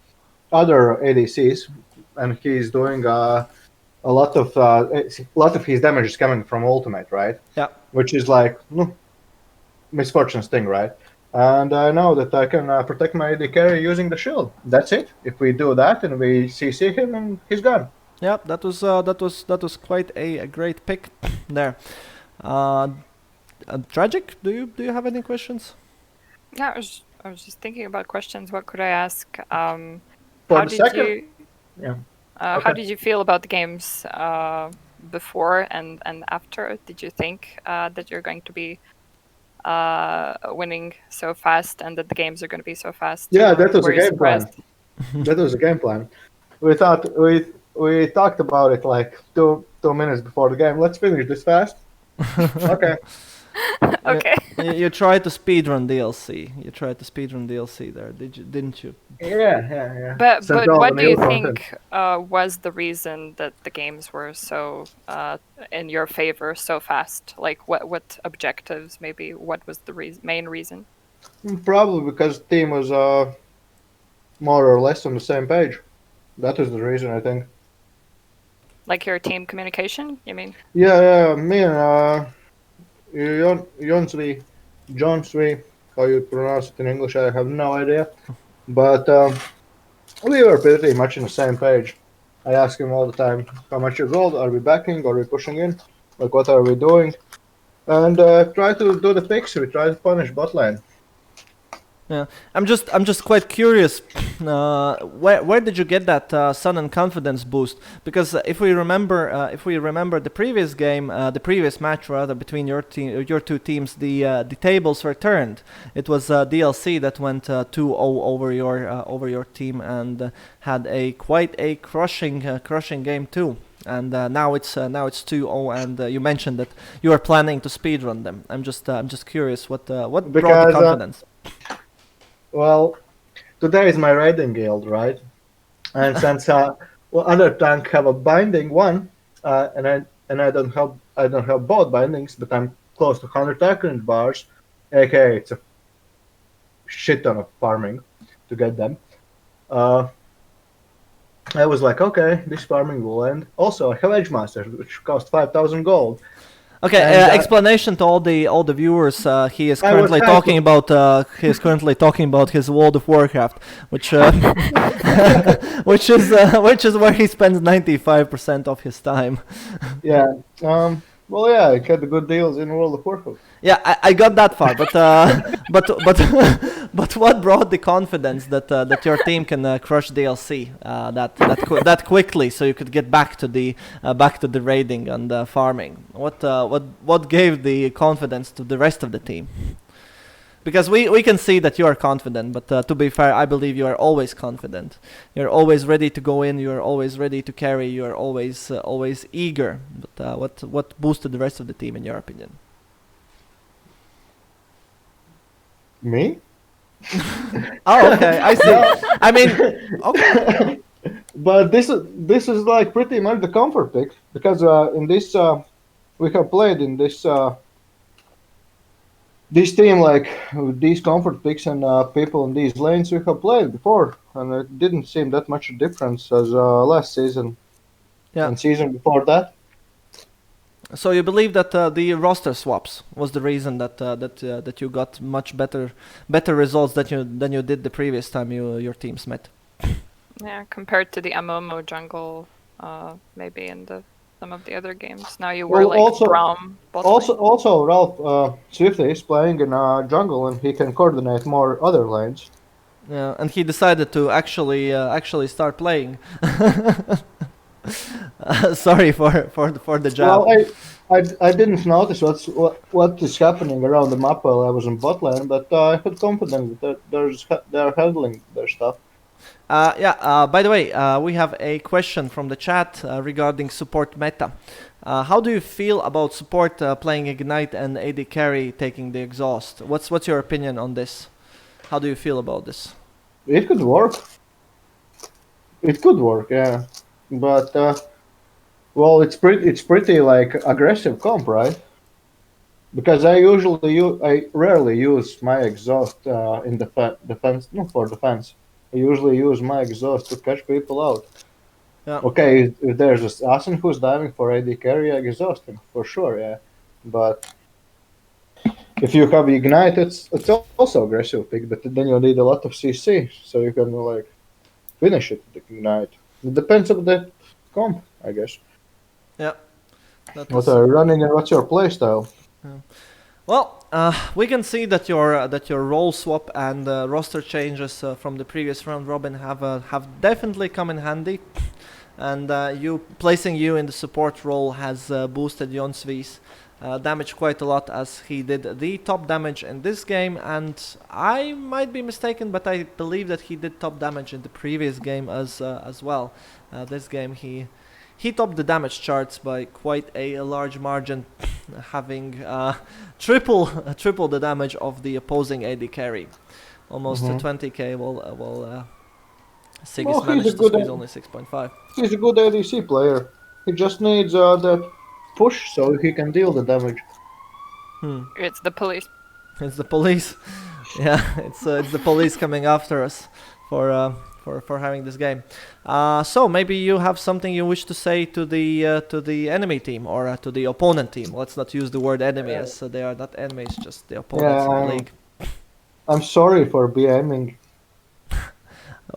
ADCs, and he's doing a lot of his damage is coming from ultimate, right? Yeah. Which is like misfortune's thing, right? And I know that I can protect my AD carry using the shield. That's it. If we do that and we CC him, and he's gone. Yeah, that was quite a great pick there. Tragic, do you have any questions? Yeah, I was just thinking about questions. What could I ask? For how the did second, you? yeah. How did you feel about the games before and after? Did you think that you're going to be winning so fast and that the games are going to be so fast? Yeah, that was were a you game plan. surprised? That was a game plan. We thought we talked about it like 2 minutes before the game. Let's finish this fast. Okay. Okay. You tried to speedrun DLC. You tried to speedrun DLC there, didn't you? Yeah. But Central what do you content. think was the reason that the games were so in your favor so fast? Like what objectives maybe? What was the main reason? Probably because the team was more or less on the same page. That was the reason, I think. Like your team communication, you mean? Yeah. Me and John Sri, how you pronounce it in English, I have no idea. But we were pretty much on the same page. I ask him all the time, how much you gold? Are we backing? Are we pushing in? Like, what are we doing? And try to do the picks. We try to punish bot lane. Yeah, I'm just quite curious. Where did you get that sun and confidence boost? Because if we remember the previous game, the previous match rather between your two teams, the tables were turned. It was DLC that went 2-0 over your team and had quite a crushing game too. And now it's 2-0, and you mentioned that you are planning to speedrun them. I'm just curious what brought the confidence. Well, today is my raiding guild, right? And since other tank have a binding one, and I don't have both bindings, but I'm close to 100 accurate bars, aka it's a shit ton of farming to get them. I was like, okay, this farming will end. Also, I have Edge Masters, which cost 5,000 gold. Okay, And, explanation to all the viewers. He is currently talking about his World of Warcraft, which which is where he spends 95% of his time. Yeah. Well, yeah, I got the good deals in World of Warcraft. Yeah, I got that far, but but what brought the confidence that your team can crush DLC that quickly, so you could get back to the raiding and farming? What gave the confidence to the rest of the team? Because we can see that you are confident, but to be fair, I believe you are always confident. You're always ready to go in. You're always ready to carry. You're always eager. But what boosted the rest of the team, in your opinion? Me? Oh, okay. I see. I mean, okay. But this is like pretty much the comfort pick because in this we have played in this team like with these comfort picks and people in these lanes we have played before, and it didn't seem that much a difference as last season Yeah. and season before that. So you believe that the roster swaps was the reason that you got much better results than you did the previous time your teams met? Yeah, compared to the MMO jungle, maybe in some of the other games. Now you were Well, like also Braum bot lane. also Ralph Swifty is playing in jungle and he can coordinate more other lanes. Yeah, and he decided to actually start playing. Sorry for the jab. Well, I didn't notice what is happening around the map while I was in bot lane, but I had confidence that they're handling their stuff. By the way, we have a question from the chat regarding support meta. How do you feel about support playing Ignite and AD carry taking the exhaust? What's your opinion on this? How do you feel about this? It could work. It could work, yeah. But well, it's pretty like aggressive comp, right? Because I rarely use my exhaust in defense, no, for defense. I usually use my exhaust to catch people out. Yeah. Okay, if there's an assassin who's diving for AD carry, I exhaust him for sure, yeah. But if you have ignite, it's also aggressive pick, but then you need a lot of CC, so you can like finish it with ignite. It depends on the comp, I guess. Yeah. What are you running and what's your playstyle? Well, we can see that your role swap and roster changes from the previous round robin have definitely come in handy, and you placing you in the support role has boosted Jonsvi's damage quite a lot, as he did the top damage in this game, and I might be mistaken, but I believe that he did top damage in the previous game as well. This game he topped the damage charts by quite a large margin, having triple the damage of the opposing AD carry, almost 20k. Sigis managed to squeeze only 6.5. He's a good ADC player. He just needs that push so he can deal the damage. It's the police. It's the police. Yeah, it's the police coming after us for having this game. So maybe you have something you wish to say to the enemy team or to the opponent team. Let's not use the word enemy, as they are not enemies, just the opponents in the league. I'm sorry for BMing.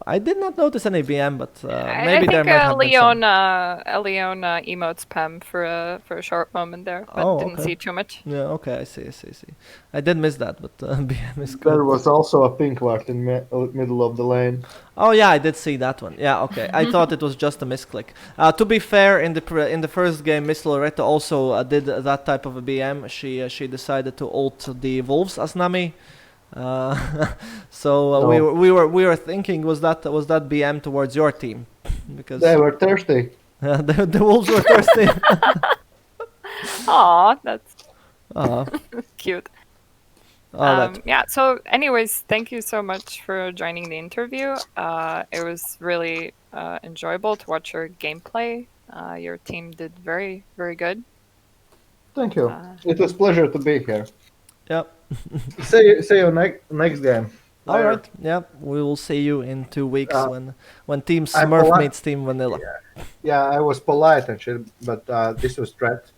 I did not notice any BM, but I maybe think there might have been some. Leon emotes spam for a short moment there, but didn't see too much. Yeah, okay, I see. I did miss that, but BM is good. There was also a pink ward in middle of the lane. Oh yeah, I did see that one. Yeah, okay. I thought it was just a misclick. To be fair, in the first game, Miss Loretta also did that type of a BM. She decided to ult the wolves as Nami. So we were thinking, was that BM towards your team? Because they were thirsty. The wolves were thirsty. Aw, that's cute. Oh, yeah, so anyways, thank you so much for joining the interview. It was really enjoyable to watch your gameplay. Your team did very, very good. Thank you. It was a pleasure to be here. Yep. See you next game. All right. Yeah, we will see you in 2 weeks when Team Smurf meets Team Vanilla. Yeah, I was polite and shit, but this was threat.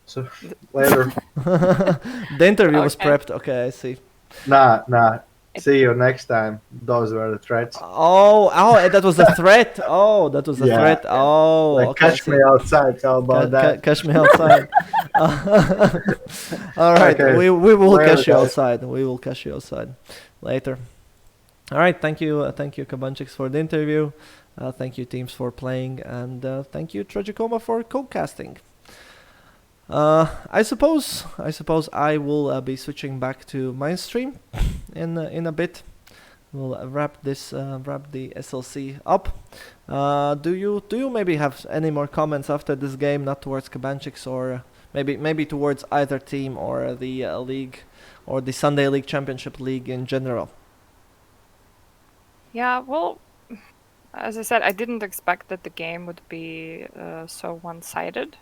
So later. The interview was prepped. Okay, I see. Nah. See you next time. Those were the threats. Oh, that was a threat. Oh, that was a threat. Oh, like, okay. Catch me outside. How about that? Catch me outside. All right, okay. We will catch you outside. We will catch you outside later. All right, thank you, Kabanchix, for the interview. Thank you, teams, for playing, and thank you, Tragicoma, for co-casting. I suppose I will be switching back to my stream in a bit. We'll wrap the SLC up. Do you maybe have any more comments after this game? Not towards Kabanchix, or maybe towards either team or the league or the Sunday League Championship League in general? Yeah, well, As I said, I didn't expect that the game would be so one-sided.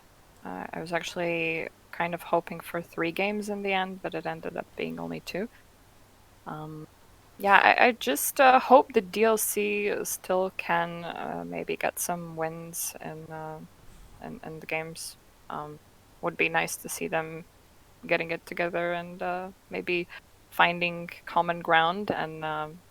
I was actually kind of hoping for 3 games in the end, but it ended up being only 2. Yeah, I just hope the DLC still can maybe get some wins in the games. Would be nice to see them getting it together and maybe finding common ground and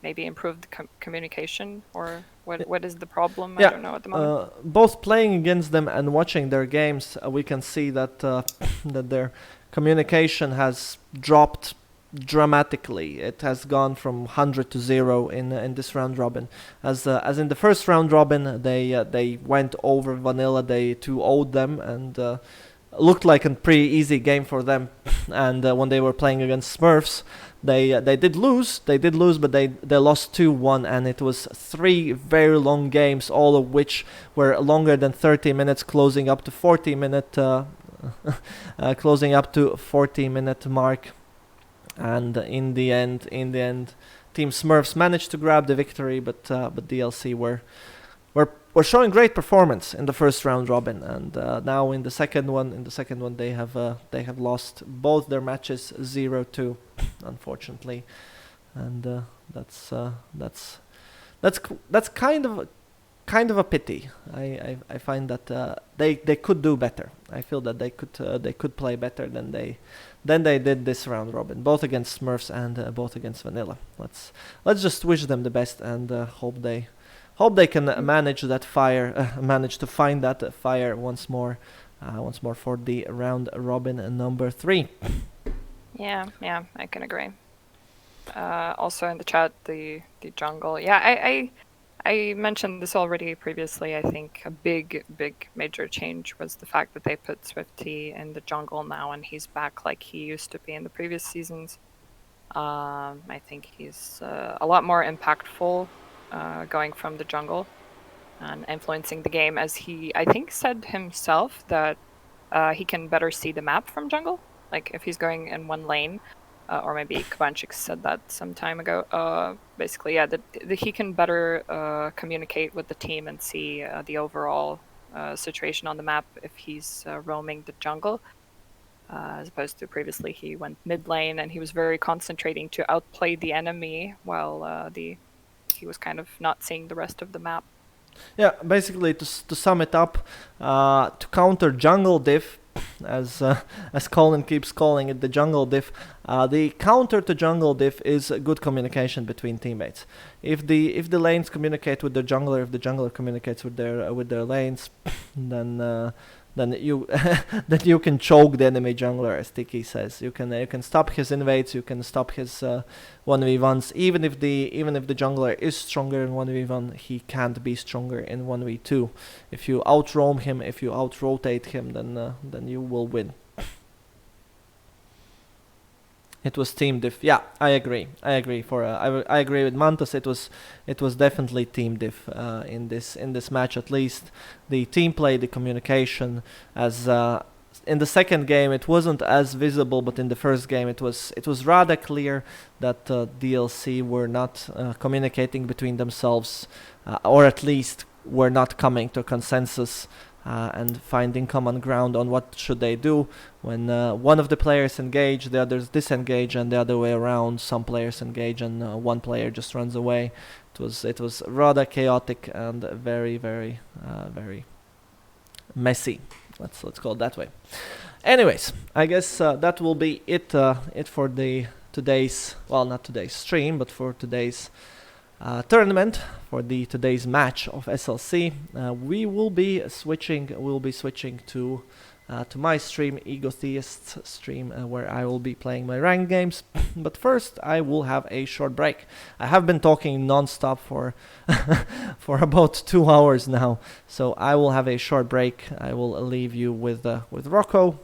maybe improve the communication, or what is the problem? I don't know at the moment. Both playing against them and watching their games, we can see that that their communication has dropped dramatically. It has gone from 100 to 0 in this round robin. As in the first round robin, they went over Vanilla. They 2-0'd them and looked like a pretty easy game for them. And when they were playing against Smurfs, they did lose. They did lose, but they lost 2-1, and it was 3 very long games, all of which were longer than 30 minutes, closing up to 40-minute mark. And in the end, Team Smurfs managed to grab the victory, but DLC were showing great performance in the first round robin, and now in the second one, they have lost both their matches 0-2, unfortunately, and that's kind of a pity. I find that they could do better. I feel that they could play better than they did this round robin, both against Smurfs and both against Vanilla. Let's just wish them the best and hope they can manage that fire, manage to find that fire once more for the round robin number 3. Yeah, I can agree. Also in the chat, the jungle. Yeah, I mentioned this already previously. I think a big major change was the fact that they put Swifty in the jungle now, and he's back like he used to be in the previous seasons. I think he's a lot more impactful going from the jungle and influencing the game, as he, I think, said himself that he can better see the map from jungle. Like if he's going in one lane, or maybe Kabanchik said that some time ago. Basically, yeah, that he can better communicate with the team and see the overall situation on the map if he's roaming the jungle. As opposed to previously, he went mid lane and he was very concentrating to outplay the enemy, while he was kind of not seeing the rest of the map. Yeah, basically to sum it up, to counter jungle diff, as Colin keeps calling it, the jungle diff. The counter to jungle diff is good communication between teammates. If the lanes communicate with the jungler, if the jungler communicates with their lanes, then you you can choke the enemy jungler, as Tiki says. You can stop his invades, you can stop his 1v1s. Even if the jungler is stronger in 1v1, he can't be stronger in 1v2. If you out roam him, if you out rotate him, then you will win. It was team diff. Yeah, I agree. I agree with Mantos. It was definitely team diff in this match. At least the team play, the communication. As in the second game, it wasn't as visible, but in the first game, it was rather clear that DLC were not communicating between themselves, or at least were not coming to a consensus. And finding common ground on what should they do. When one of the players engage, the others disengage, and the other way around. Some players engage and one player just runs away. It was rather chaotic and very messy. Let's call it that way. Anyways, I guess that will be it for today's, well, not today's stream, but for today's tournament, for today's match of SLC. We will be switching to my stream, Egotheist's stream, where I will be playing my ranked games. But first, I will have a short break. I have been talking non-stop for for about 2 hours now, so I will have a short break. I will leave you with Rocco.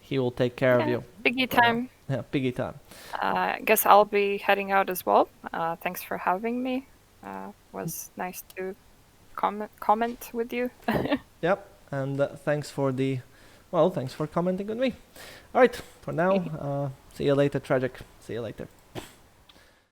He will take care of you. Biggie time. Yeah, Piggy time. I guess I'll be heading out as well. Thanks for having me. Was nice to comment with you. Yep, and thanks for commenting with me. All right, for now, see you later, Tragic. See you later.